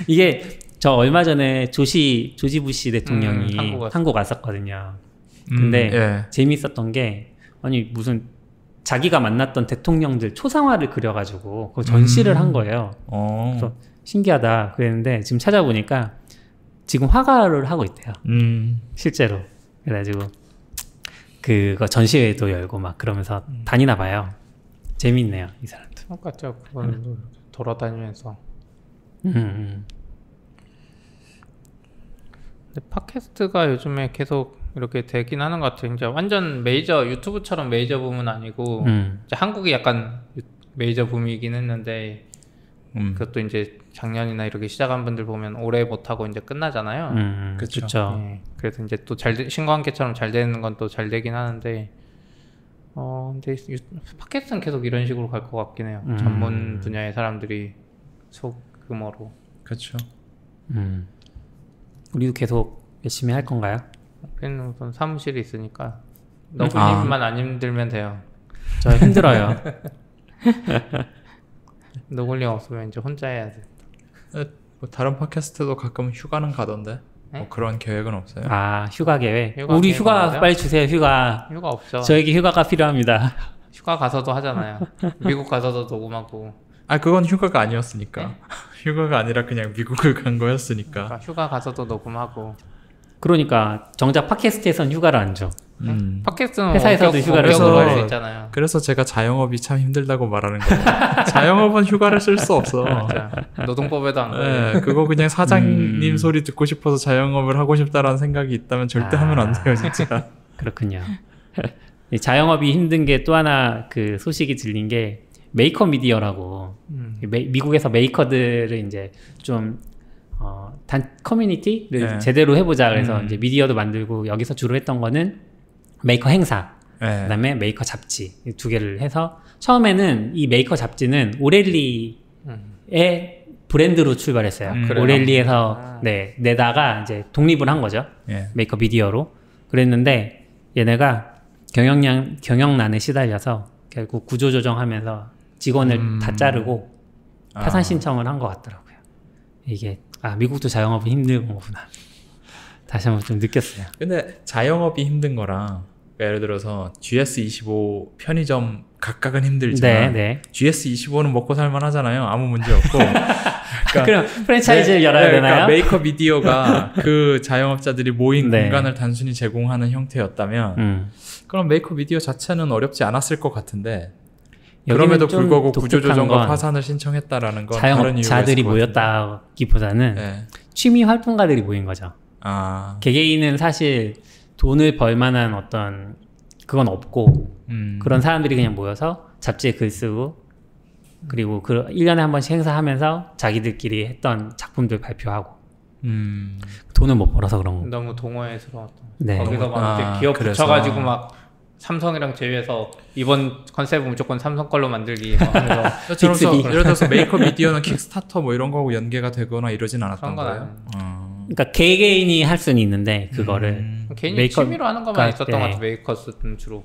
이게 저 얼마 전에 조지 부시 대통령이 한국 왔었거든요. 근데 재미있었던 게 아니 무슨 자기가 만났던 대통령들 초상화를 그려가지고 그 전시를 한 거예요. 그래서 신기하다 그랬는데 지금 찾아보니까 지금 화가를 하고 있대요. 실제로. 그래가지고 그거 전시회도 열고 막 그러면서 다니나 봐요. 재미있네요, 이 사람도. 똑같죠. 그건 돌아다니면서. 근데 팟캐스트가 요즘에 계속 이렇게 되긴 하는 것 같아요. 이제 완전 메이저 유튜브처럼 메이저 붐은 아니고 이제 한국이 약간 메이저 붐이긴 했는데 그것도 이제 작년이나 이렇게 시작한 분들 보면 오래 못하고 이제 끝나잖아요. 그렇죠. 네, 그래서 이제 또 신과함께처럼 잘 되는 건 또 잘 되긴 하는데 근데 팟캐스트는 계속 이런 식으로 갈 것 같긴 해요. 전문 분야의 사람들이 소규모로. 그렇죠. 우리도 계속 열심히 할 건가요? 우리는 우선 사무실이 있으니까 너구님만 안 힘들면 돼요. 저 힘들어요. 너굴님 없으면 이제 혼자 해야 돼. 뭐 다른 팟캐스트도 가끔 휴가는 가던데. 네? 뭐 그런 계획은 없어요? 아, 휴가 계획. 휴가 우리 계획 휴가 없나요? 빨리 주세요. 휴가. 휴가 없죠. 저에게 휴가가 필요합니다. 휴가 가서도 하잖아요. 미국 가서도 녹음하고. 아, 그건 휴가가 아니었으니까. 휴가가 아니라 그냥 미국을 간 거였으니까. 그러니까 휴가 가서도 녹음하고. 그러니까 정작 팟캐스트에선 휴가를 안 줘. 팟캐스트는 회사에서도 휴가를 원격으로 할 수 그래서- 있잖아요. 그래서 제가 자영업이 참 힘들다고 말하는 거예요. 자영업은 휴가를 쓸 수 없어. 맞아. 노동법에도 안 걸려. 네, 그거 그냥 사장님 소리 듣고 싶어서 자영업을 하고 싶다라는 생각이 있다면 절대 하면 안 돼요, 진짜. 그렇군요. 이 자영업이 힘든 게 또 하나 그 소식이 들린 게 메이커 미디어라고 미국에서 메이커들을 이제 좀 커뮤니티를 네. 제대로 해보자 그래서 이제 미디어도 만들고 여기서 주로 했던 거는 메이커 행사 네. 그다음에 메이커 잡지 이 두 개를 해서 처음에는 이 메이커 잡지는 오렐리의 브랜드로 출발했어요. 그래요? 오렐리에서 내다가 이제 독립을 한 거죠. 예. 메이커 미디어로 그랬는데 얘네가 경영난에 시달려서 결국 구조조정하면서 직원을 다 자르고 파산 신청을 한 것 같더라고요. 이게 미국도 자영업은 힘든 거구나. 다시 한번 좀 느꼈어요. 근데 자영업이 힘든 거랑 예를 들어서 GS25 편의점 각각은 힘들지만 네. GS25는 먹고 살만 하잖아요. 아무 문제 없고. 그럼 프랜차이즈를 열어야 되나요? 그러니까 메이커 미디어가 그 자영업자들이 모인 네. 공간을 단순히 제공하는 형태였다면 그럼 메이커 미디어 자체는 어렵지 않았을 것 같은데 그럼에도 여기는 좀 불구하고 독특한 구조조정과 건 파산을 신청했다라는 건 다른 이유가 있을 자영업자들이 것 같은데. 모였다기보다는 네. 취미 활동가들이 모인 거죠. 아, 개개인은 사실 돈을 벌 만한 어떤 그건 없고 그런 사람들이 그냥 모여서 잡지에 글 쓰고 그리고 1년에 한 번씩 행사하면서 자기들끼리 했던 작품들 발표하고 돈을 못 벌어서 그런 거. 너무 동호회스러웠던. 네. 거기서 막 이제 기업 그래서. 붙여가지고 막 삼성이랑 제휴해서 이번 컨셉은 무조건 삼성 걸로 만들기 막 하면서 빅스비. 예를 들어서 메이커 미디어는 킥스타터 뭐 이런 거하고 연계가 되거나 이러진 않았던 그런 건 거예요? 아니에요. 그러니까 개개인이 할 수는 있는데 그거를 개인이 메이커- 취미로 하는 것만 있었던 것 네. 같아. 메이커스는 주로.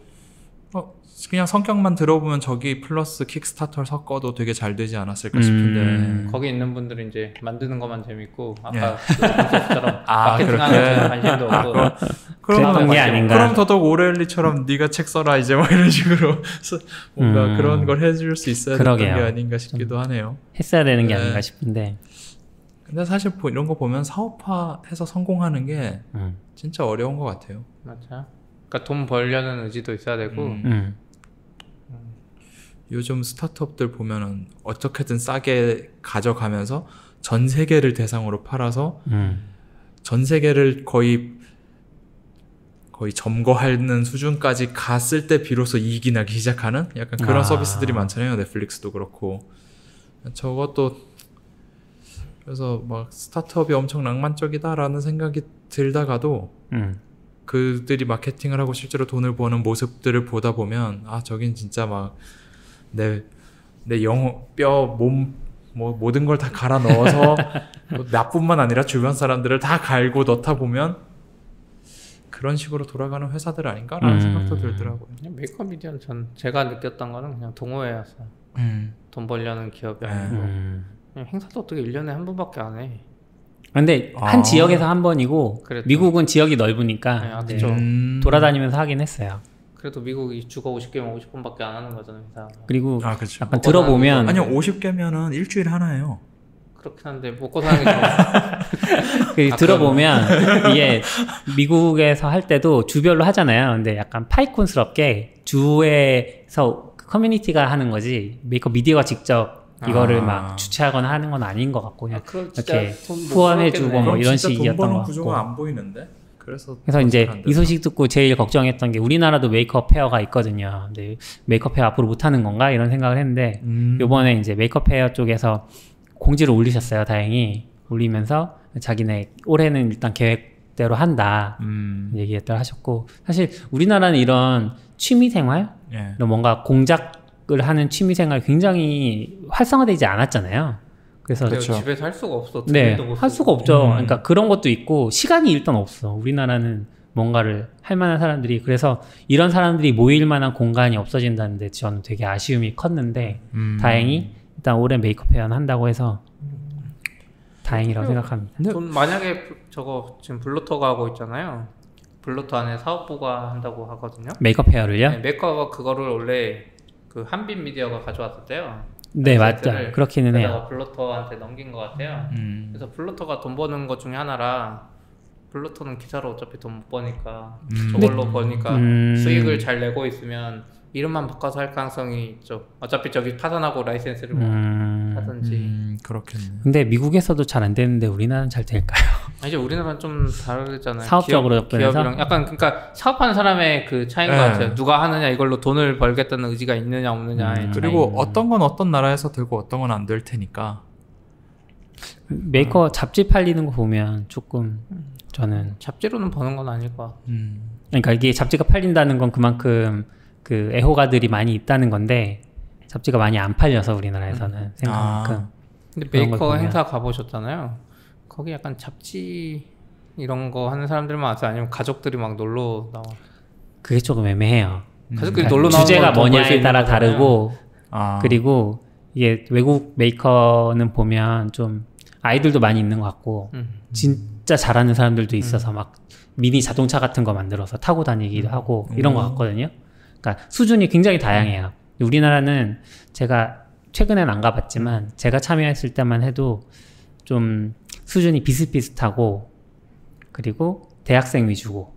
그냥 성격만 들어보면 저기 플러스 킥스타터를 섞어도 되게 잘 되지 않았을까 싶은데 거기 있는 분들은 이제 만드는 것만 재밌고 예. 아까 그 콘셉트처럼 아, 마케팅하는 그렇게. 데 관심도 없고 그랬던 게 아닌가. 그럼 더더욱 오렐리처럼 네가 책 써라 이제 뭐 이런 식으로 뭔가 그런 걸 해줄 수 있어야 됐던 게 그러게요. 아닌가 싶기도 하네요. 했어야 되는 게 네. 아닌가 싶은데 근데 사실 이런 거 보면 사업화해서 성공하는 게 진짜 어려운 것 같아요. 맞아. 그러니까 돈 벌려는 의지도 있어야 되고 요즘 스타트업들 보면은 어떻게든 싸게 가져가면서 전 세계를 대상으로 팔아서 전 세계를 거의 점거하는 수준까지 갔을 때 비로소 이익이 나기 시작하는 약간 그런 서비스들이 많잖아요. 넷플릭스도 그렇고. 저것도 그래서 막 스타트업이 엄청 낭만적이다라는 생각이 들다가도 그들이 마케팅을 하고 실제로 돈을 버는 모습들을 보다 보면 저긴 진짜 막 내 영혼, 뼈, 몸, 뭐 모든 걸 다 갈아 넣어서 뭐 나뿐만 아니라 주변 사람들을 다 갈고 넣다 보면 그런 식으로 돌아가는 회사들 아닌가라는 생각도 들더라고요. 메이크업 미디어는 제가 느꼈던 거는 그냥 동호회였어요. 돈 벌려는 기업이 아니고 그냥 행사도 어떻게 1년에 한 번밖에 안 해. 근데 한 지역에서 한 번이고 그랬죠. 미국은 지역이 넓으니까 네, 그쵸. 돌아다니면서 하긴 했어요. 그래도 미국이 주가 50개면 50번밖에 안 하는 거잖아요. 회사. 그리고 그렇죠. 약간 들어보면 아니요 50개면은 일주일에 하나예요. 그렇긴 한데 먹고 사는 게 좋아. 들어보면 이게 미국에서 할 때도 주별로 하잖아요. 근데 약간 파이콘스럽게 주에서 커뮤니티가 하는 거지 메이커 미디어가 직접 이거를 막 주최하거나 하는 건 아닌 것 같고 그냥 그럼 진짜 이렇게 돈못 후원해주고 벌었겠네. 뭐 이런 진짜 식이었던 돈 버는 것 구조가 같고. 안 보이는데. 그래서 이제 안 이 돼서. 소식 듣고 제일 걱정했던 게 우리나라도 메이크업 페어가 있거든요. 근데 메이크업 페어 앞으로 못 하는 건가 이런 생각을 했는데 요번에 이제 메이크업 페어 쪽에서 공지를 올리셨어요. 다행히 올리면서 자기네 올해는 일단 계획대로 한다 얘기했다 하셨고 사실 우리나라는 이런 취미생활 예. 이런 뭔가 공작을 하는 취미생활 굉장히 활성화되지 않았잖아요. 그래서 그렇죠. 집에서 할 수가 없어. 네, 할 수가 없죠. 그러니까 그런 것도 있고 시간이 일단 없어. 우리나라는 뭔가를 할 만한 사람들이 그래서 이런 사람들이 모일 만한 공간이 없어진다는데 저는 되게 아쉬움이 컸는데 다행히 일단 올해 메이크업 회원 한다고 해서 다행이라고 생각합니다. 전 만약에 저거 지금 블루터가 하고 있잖아요. 블루터 안에 사업부가 한다고 하거든요. 메이크업 헤어를요? 네, 메이크업 그거를 원래 그 한빛 미디어가 가져왔었대요. 네, 맞죠. 그렇기는 해요. 블루터한테 넘긴 것 같아요. 그래서 블루터가 돈 버는 것 중에 하나라 블루터는 기사로 어차피 돈 못 버니까 저걸로 버니까 수익을 잘 내고 있으면 이름만 바꿔서 할 가능성이 있죠. 어차피 저기 파산하고 라이센스를 뭐 하든지. 그렇겠네. 근데 미국에서도 잘 안 되는데 우리나라는 잘 될까요? 아니죠. 우리나라는 좀 다르잖아요. 사업적으로 접근해서? 기업이랑 약간 그러니까 사업하는 사람의 그 차이인 것 같아요. 누가 하느냐 이걸로 돈을 벌겠다는 의지가 있느냐 없느냐. 그리고 어떤 건 어떤 나라에서 되고 어떤 건 안 될 테니까. 메이커 잡지 팔리는 거 보면 조금 저는 잡지로는 버는 건 아닐 것 같아요. 그러니까 이게 잡지가 팔린다는 건 그만큼 그 애호가들이 많이 있다는 건데 잡지가 많이 안 팔려서 우리나라에서는 생각만큼. 근데 메이커 행사 가보셨잖아요. 거기 약간 잡지 이런 거 하는 사람들만 와서 아니면 가족들이 막 놀러 나와. 그게 조금 애매해요. 가족들이 놀러 나오는 주제가 뭐냐에 따라 다르고 아. 그리고 이게 외국 메이커는 보면 좀 아이들도 많이 있는 것 같고 진짜 잘하는 사람들도 있어서 막 미니 자동차 같은 거 만들어서 타고 다니기도 하고 이런 것 같거든요. 그러니까 수준이 굉장히 다양해요. 우리나라는 제가 최근엔 안 가봤지만 제가 참여했을 때만 해도 좀 수준이 비슷비슷하고 그리고 대학생 위주고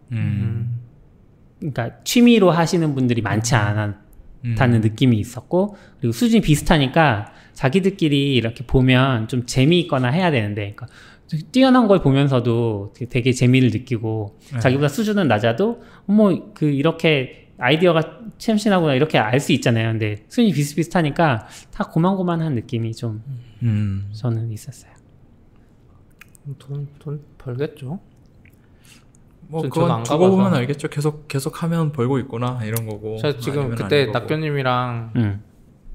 그러니까 취미로 하시는 분들이 많지 않다는 느낌이 있었고 그리고 수준이 비슷하니까 자기들끼리 이렇게 보면 좀 재미있거나 해야 되는데 그러니까 뛰어난 걸 보면서도 되게 재미를 느끼고 자기보다 수준은 낮아도 뭐 그 이렇게 아이디어가 참신하구나 이렇게 알 수 있잖아요. 근데 수준이 비슷비슷하니까 다 고만고만한 느낌이 좀 저는 있었어요. 돈 벌겠죠. 뭐 그건 두고 보면 알겠죠. 계속 하면 벌고 있구나 이런 거고. 저 지금 그때 낙교님이랑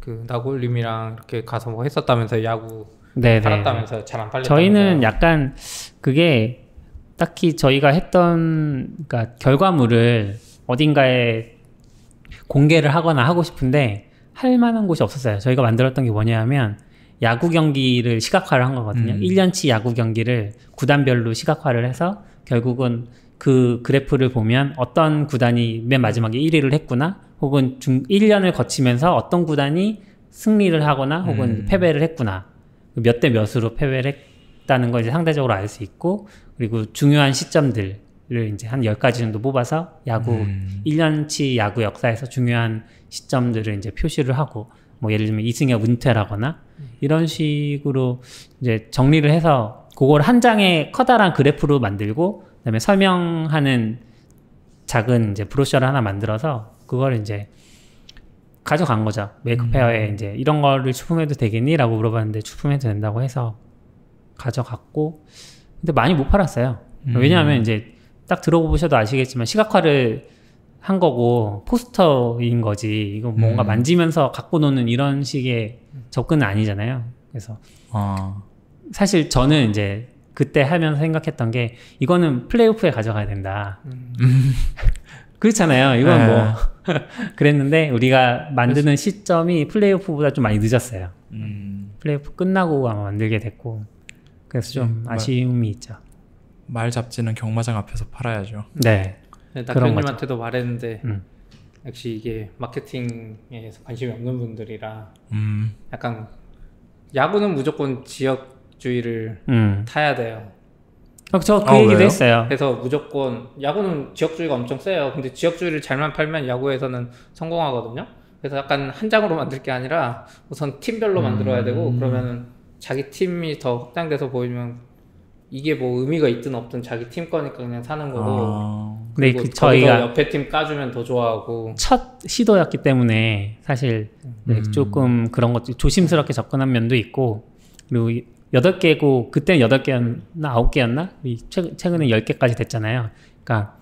그 나골님이랑 이렇게 가서 뭐 했었다면서 야구 팔았다면서 잘 안 팔렸다면서. 저희는 약간 그게 딱히 저희가 했던 그러니까 결과물을 어딘가에 공개를 하거나 하고 싶은데 할 만한 곳이 없었어요. 저희가 만들었던 게 뭐냐면 야구 경기를 시각화를 한 거거든요. 1년치 야구 경기를 구단별로 시각화를 해서 결국은 그 그래프를 보면 어떤 구단이 맨 마지막에 1위를 했구나 혹은 1년을 거치면서 어떤 구단이 승리를 하거나 혹은 패배를 했구나 몇 대 몇으로 패배를 했다는 걸 이제 상대적으로 알 수 있고 그리고 중요한 시점들을 이제 한 10가지 정도 뽑아서 야구 1년치 야구 역사에서 중요한 시점들을 이제 표시를 하고 뭐 예를 들면 이승엽 은퇴라거나 이런 식으로 이제 정리를 해서 그걸 한 장의 커다란 그래프로 만들고 그다음에 설명하는 작은 이제 브로셔를 하나 만들어서 그걸 이제 가져간 거죠. 메이크업 페어에 이제 이런 거를出품해도 되겠니? 라고 물어봤는데出품해도 된다고 해서 가져갔고 근데 많이 못 팔았어요. 왜냐하면 이제 딱 들어보셔도 아시겠지만 시각화를 한 거고 포스터인 거지 이거 뭔가 만지면서 갖고 노는 이런 식의 접근은 아니잖아요. 그래서 사실 저는 이제 그때 하면서 생각했던 게 이거는 플레이오프에 가져가야 된다. 그렇잖아요. 이건 뭐 그랬는데 우리가 만드는 시점이 플레이오프보다 좀 많이 늦었어요. 플레이오프 끝나고 아마 만들게 됐고 그래서 좀 아쉬움이 있죠. 말 잡지는 경마장 앞에서 팔아야죠. 네. 낙교님한테도 말했는데 역시 이게 마케팅에 관심이 없는 분들이라 약간 야구는 무조건 지역주의를 타야 돼요. 저 그 얘기도 했어요. 그래서 무조건 야구는 지역주의가 엄청 세요. 근데 지역주의를 잘만 팔면 야구에서는 성공하거든요. 그래서 약간 한 장으로 만들 게 아니라 우선 팀별로 만들어야 되고 그러면은 자기 팀이 더 확장돼서 보이면 이게 뭐 의미가 있든 없든 자기 팀 거니까 그냥 사는 거고. 그리고 그 저희가 옆에 팀 까주면 더 좋아하고. 첫 시도였기 때문에 사실 조금 그런 것도 조심스럽게 접근한 면도 있고 그리고 8개고 그때는 8개였나 9개였나? 최근에 10개까지 됐잖아요. 그러니까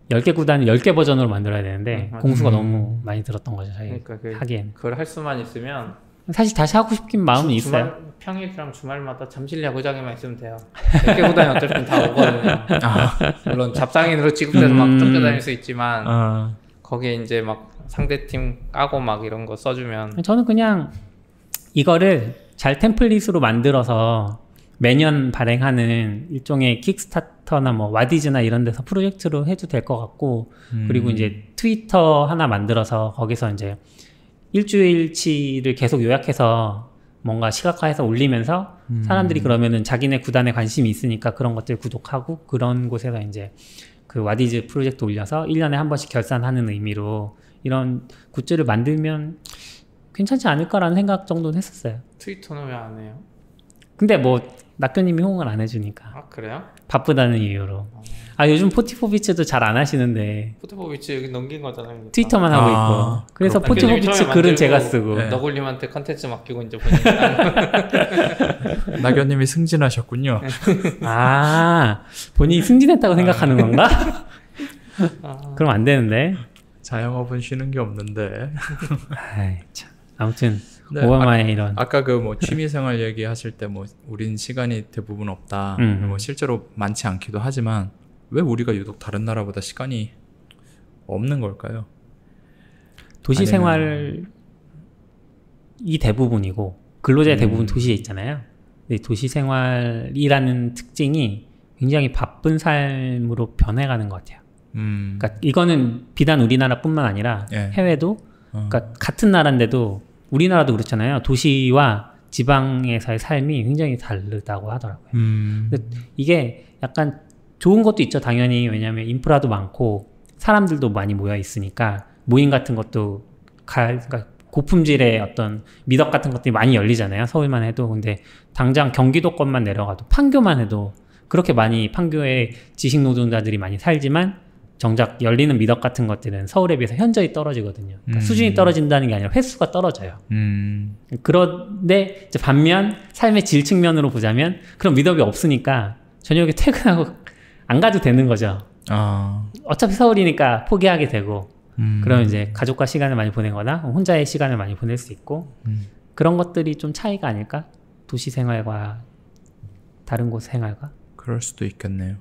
10개 구단을 10개 버전으로 만들어야 되는데 공수가 너무 많이 들었던 거죠. 저희 그러니까 하기엔. 그걸 할 수만 있으면 사실 다시 하고 싶긴 마음은 있어요. 평일이랑 주말마다 잠실 야구장에만 있으면 돼요. 100개 구단이 어차피 다 오거든요. 물론 잡상인으로 취급돼서 막 쫓겨다닐 수 있지만 거기에 이제 막 상대팀 까고 막 이런 거 써주면 저는 그냥 이거를 잘 템플릿으로 만들어서 매년 발행하는 일종의 킥스타터나 뭐 와디즈나 이런 데서 프로젝트로 해도 될 것 같고 그리고 이제 트위터 하나 만들어서 거기서 이제 일주일치를 계속 요약해서 뭔가 시각화해서 올리면서 사람들이 그러면은 자기네 구단에 관심이 있으니까 그런 것들 구독하고 그런 곳에서 이제 그 와디즈 프로젝트 올려서 1년에 한 번씩 결산하는 의미로 이런 굿즈를 만들면 괜찮지 않을까라는 생각 정도는 했었어요. 트위터는 왜 안 해요? 근데 뭐 낙교님이 호응을 안 해주니까. 아 그래요? 바쁘다는 이유로. 아 요즘 포티포비치도 잘 안 하시는데 포티포비치 여기 넘긴 거잖아요. 그러니까. 트위터만 하고 있고. 그래서 포티포비치 글은 제가 쓰고. 네. 너굴님한테 컨텐츠 맡기고 이제 본인이 낙연님이 승진하셨군요. 아 본인이 승진했다고 생각하는 건가? 그럼 안 되는데. 자영업은 쉬는 게 없는데. 아이, 참. 아무튼 네, 오바마의 이런. 아까 그 뭐 취미생활 얘기하실 때 뭐 우린 시간이 대부분 없다. 뭐 실제로 많지 않기도 하지만 왜 우리가 유독 다른 나라보다 시간이 없는 걸까요? 도시 생활이 대부분이고 근로자의 대부분 도시에 있잖아요. 근데 도시 생활이라는 특징이 굉장히 바쁜 삶으로 변해가는 것 같아요. 그러니까 이거는 비단 우리나라뿐만 아니라 예. 해외도 그러니까 같은 나라인데도 우리나라도 그렇잖아요. 도시와 지방에서의 삶이 굉장히 다르다고 하더라고요. 근데 이게 약간 좋은 것도 있죠. 당연히. 왜냐하면 인프라도 많고 사람들도 많이 모여 있으니까 모임 같은 것도 그러니까 고품질의 어떤 미덕 같은 것들이 많이 열리잖아요. 서울만 해도. 근데 당장 경기도권만 내려가도 판교만 해도 그렇게 많이 판교에 지식 노동자들이 많이 살지만 정작 열리는 미덕 같은 것들은 서울에 비해서 현저히 떨어지거든요. 그러니까 수준이 떨어진다는 게 아니라 횟수가 떨어져요. 그런데 이제 반면 삶의 질 측면으로 보자면 그런 미덕이 없으니까 저녁에 퇴근하고 안 가도 되는 거죠. 어차피 서울이니까 포기하게 되고 그러면 이제 가족과 시간을 많이 보내거나 혼자의 시간을 많이 보낼 수 있고 그런 것들이 좀 차이가 아닐까? 도시 생활과 다른 곳 생활과? 그럴 수도 있겠네요.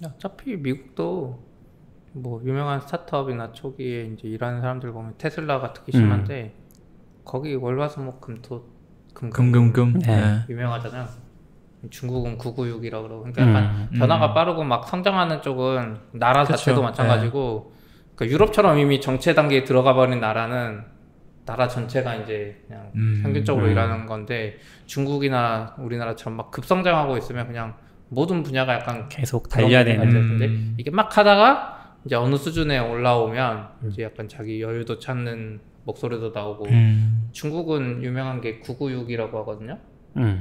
어차피 미국도 뭐 유명한 스타트업이나 초기에 이제 일하는 사람들 보면 테슬라가 특히 심한데 거기 월화수목금토 금금금 네. 유명하잖아요. 중국은 996이라고 그러고 그러니까 약간 변화가 빠르고 막 성장하는 쪽은 나라 그쵸. 자체도 마찬가지고 그러니까 유럽처럼 이미 정체 단계에 들어가 버린 나라는 나라 전체가 이제 그냥 평균적으로 일하는 건데 중국이나 우리나라처럼 막 급성장하고 있으면 그냥 모든 분야가 약간 계속 달려야 되는. 근데 이게 막 하다가 이제 어느 수준에 올라오면 이제 약간 자기 여유도 찾는 목소리도 나오고 중국은 유명한 게 996이라고 하거든요.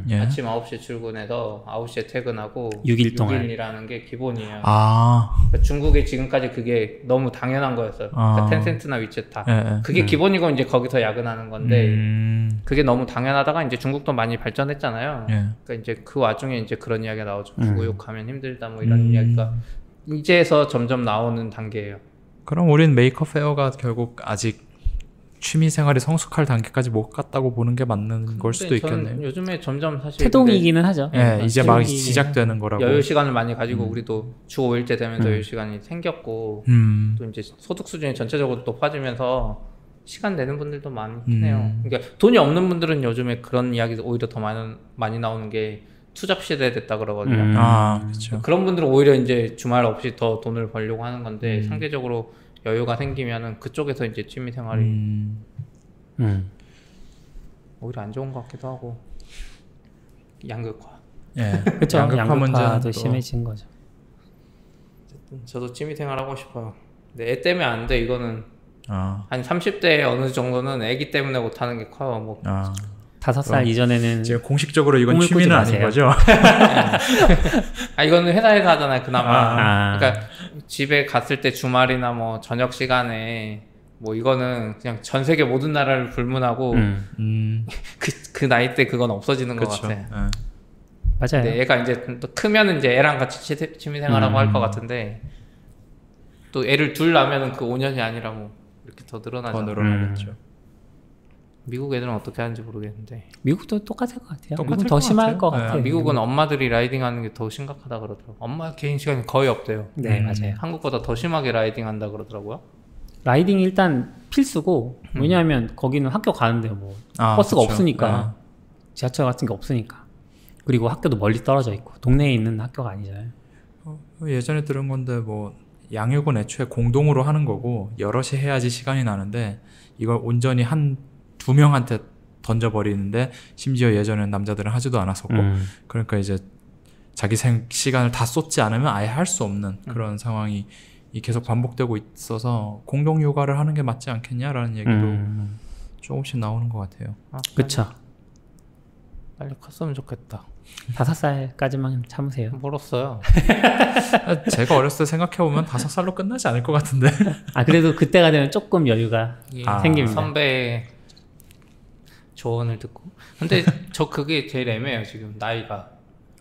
예. 아침 9시에 출근해서 9시에 퇴근하고 6일 동안. 6일이라는 게 기본이에요. 아, 중국에 지금까지 그게 너무 당연한 거였어요. 그러니까 텐센트나 위챗 다. 예, 그게 기본이고 이제 거기서 야근하는 건데 그게 너무 당연하다가 이제 중국도 많이 발전했잖아요. 예. 그러니까 이제 그 와중에 이제 그런 이야기가 나오죠. 996 하면 힘들다 뭐 이런 이야기가 이제서 점점 나오는 단계예요. 그럼 우린 메이커 페어가 결국 아직 취미 생활이 성숙할 단계까지 못 갔다고 보는 게 맞는 걸 수도 있겠네요. 요즘에 점점 사실 태동이기는 하죠. 예, 이제 막 태동이기는 시작되는 거라고. 여유 시간을 많이 가지고 우리도 주 5일째 되면서 여유 시간이 생겼고 또 이제 소득 수준이 전체적으로 높아지면서 시간 내는 분들도 많긴 해요. 그러니까 돈이 없는 분들은 요즘에 그런 이야기 오히려 더 많이 나오는 게 투잡 시대 됐다 그러거든요. 아, 그렇죠. 그런 분들은 오히려 이제 주말 없이 더 돈을 벌려고 하는 건데 상대적으로 여유가 생기면은 그쪽에서 이제 취미 생활이 오히려 안 좋은 것 같기도 하고 양극화. 예, 그렇죠. 양극화 문제는 양극화도 또 심해진 거죠. 어쨌든 저도 취미 생활 하고 싶어요. 근데 애 때문에 안 돼. 이거는 아, 한 30대 어느 정도는 애기 때문에 못 하는 게 커요. 뭐 5살 이전에는 지금 공식적으로 이건 꿈을 취미는 꾸지 아닌 마세요. 거죠? 이거는 회사에서 하잖아요. 그나마. 아. 그러니까 집에 갔을 때 주말이나 뭐 저녁 시간에 뭐 이거는 그냥 전 세계 모든 나라를 불문하고 그 나이 때 그건 없어지는 것 그렇죠. 같아. 예. 맞아요. 근데 애가 이제 또 크면은 이제 애랑 같이 취미 생활하고 할 것 같은데 또 애를 둘 낳으면은 그 5년이 아니라 뭐 이렇게 더 늘어나죠. 더 늘어나겠죠. 미국 애들은 어떻게 하는지 모르겠는데 미국도 똑같을 것 같아요. 똑같을 미국은 더 것 심할 같아요. 것 네. 같아요. 미국은 엄마들이 라이딩하는 게 더 심각하다 그러더라고요. 엄마 개인 시간이 거의 없대요. 네, 맞아요. 한국보다 더 심하게 라이딩한다 그러더라고요. 라이딩이 일단 필수고 왜냐하면 거기는 학교 가는데 뭐 버스가 그쵸. 없으니까 지하철 같은 게 없으니까 그리고 학교도 멀리 떨어져 있고 동네에 있는 학교가 아니잖아요. 예전에 들은 건데 뭐 양육은 애초에 공동으로 하는 거고 여럿이 해야지 시간이 나는데 이걸 온전히 한 두 명한테 던져버리는데 심지어 예전엔 남자들은 하지도 않았었고 그러니까 이제 자기 시간을 다 쏟지 않으면 아예 할 수 없는 그런 상황이 계속 반복되고 있어서 공동 육아를 하는 게 맞지 않겠냐라는 얘기도 조금씩 나오는 것 같아요. 그쵸. 빨리 컸으면 좋겠다. 5살까지만 참으세요. 멀었어요. 제가 어렸을 때 생각해보면 5살로 끝나지 않을 것 같은데. 아 그래도 그때가 되면 조금 여유가 생깁니다. 선배의 조언을 듣고. 근데 저 그게 제일 애매해요 지금 나이가.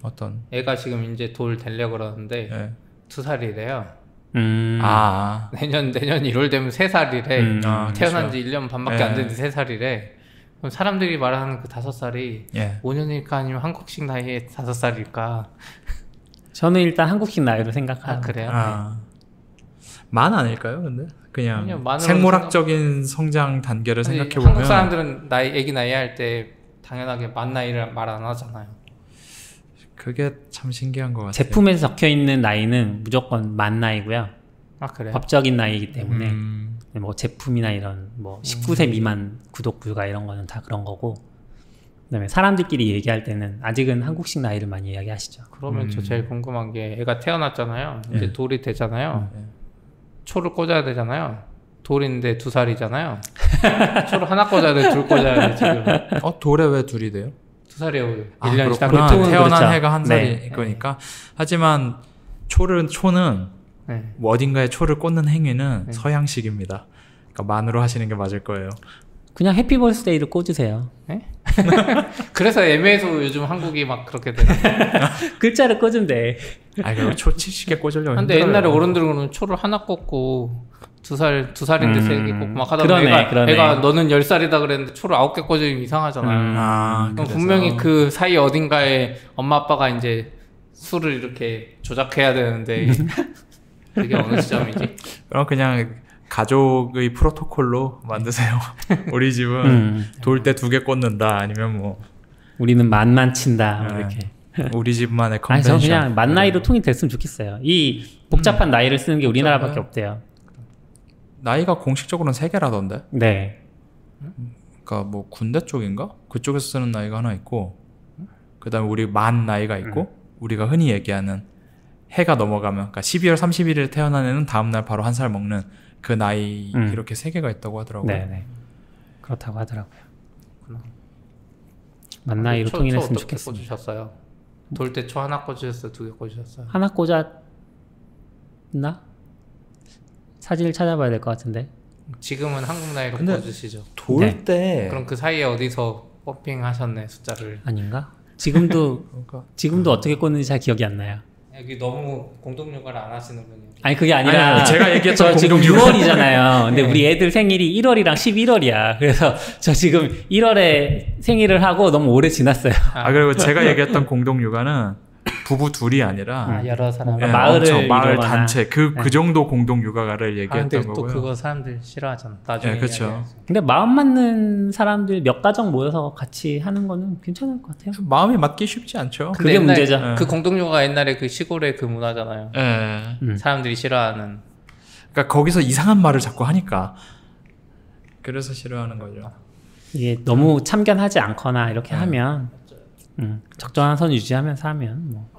어떤? 애가 지금 이제 돌 되려고 그러는데 네. 2살이래요. 내년 1월 되면 3살이래. 태어난 지 1년 반밖에 안 됐는데 3살이래. 그럼 사람들이 말하는 그 5살이 5년일까 아니면 한국식 나이에 5살일까? 저는 일단 한국식 나이로 생각하고. 그래요? 만 아닐까요, 근데? 그냥 아니요, 만으로 생물학적인 성장 단계를 생각해보면 한국 사람들은 애기 나이 할 때 당연하게 만 나이를 말 안 하잖아요. 그게 참 신기한 것 같아요. 제품에서 적혀있는 나이는 무조건 만 나이고요. 그래요? 법적인 나이이기 때문에 뭐 제품이나 이런 뭐 19세 미만 구독 불가 이런 거는 다 그런 거고 그다음에 사람들끼리 얘기할 때는 아직은 한국식 나이를 많이 이야기하시죠. 그러면 저 제일 궁금한 게 애가 태어났잖아요. 이제 돌이 되잖아요. 초를 꽂아야 되잖아요. 돌인데 2살이잖아요. 초를 하나 꽂아야 돼, 둘 꽂아야 돼 지금. 돌에 왜 둘이 돼요? 2살이에요. 1년 시작. 태어난 그렇죠. 해가 한 살이 거니까. 하지만 초는 뭐 어딘가에 초를 꽂는 행위는 서양식입니다. 그러니까 만으로 하시는 게 맞을 거예요. 그냥 해피 벌스데이를 꽂으세요. 그래서 애매해서 요즘 한국이 막 그렇게 되는. 글자를 꽂으면 돼. 그럼 초 70개 꽂으려면 근데 힘들어요. 옛날에 어른들은 초를 하나 꽂고 2살인데 3개 꽂고 막 하다 보면 애가 너는 10살이다 그랬는데 초를 9개 꽂으면 이상하잖아요. 그럼 분명히 그 사이 어딘가에 엄마 아빠가 이제 수를 이렇게 조작해야 되는데 그게 어느 시점이지? 그럼 그냥 가족의 프로토콜로 만드세요. 우리 집은 돌 때 2개 꽂는다. 아니면 뭐 우리는 만만 친다. 이렇게. 우리 집만의 아니, 컨벤션. 저 그냥 만 나이로 통일됐으면 좋겠어요. 이 복잡한 나이를 쓰는 게 우리나라밖에 없대요. 나이가 공식적으로는 3개라던데. 네. 그러니까 뭐 군대 쪽인가? 그쪽에서 쓰는 나이가 하나 있고, 그다음에 우리 만 나이가 있고, 우리가 흔히 얘기하는 해가 넘어가면, 그러니까 12월 31일에 태어난 애는 다음 날 바로 1살 먹는 그 나이 이렇게 3개가 있다고 하더라고요. 네. 그렇다고 하더라고요. 만 나이로 통일했으면 좋겠습니다. 꽂으셨어요? 돌 때 초 하나 꽂으셨어요? 2개 꽂으셨어요? 하나 꽂았나? 사진을 찾아봐야 될 것 같은데. 지금은 한국 나이로 꽂으시죠? 돌 때 그럼 그 사이에 어디서 펌핑 하셨네 숫자를? 아닌가? 지금도 지금도 어떻게 꽂는지 잘 기억이 안 나요. 여기 너무 공동육아를 안 하시는 분이. 아니 그게 아니라 제가 얘기했던 저 지금 6월이잖아요. 근데 우리 애들 생일이 1월이랑 11월이야. 그래서 저 지금 1월에 생일을 하고 너무 오래 지났어요. 그리고 제가 얘기했던 공동 육아는 부부 둘이 아니라 여러 사람 마을 단체 그 정도 공동 육아를 얘기했던 근데 거고요. 또 그거 사람들 싫어하잖아. 나중에 그렇죠. 근데 마음 맞는 사람들 몇 가정 모여서 같이 하는 거는 괜찮을 것 같아요. 마음이 맞기 쉽지 않죠. 그게 문제죠. 그 공동육아가 옛날에 그 시골의 그 문화잖아요. 사람들이 싫어하는. 그러니까 거기서 이상한 말을 자꾸 하니까 그래서 싫어하는 거죠. 이게 너무 참견하지 않거나 이렇게 하면 적정한 선 유지하면서 하면 뭐.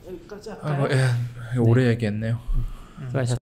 여기까지 오래 얘기했네요. 수고하셨습니다.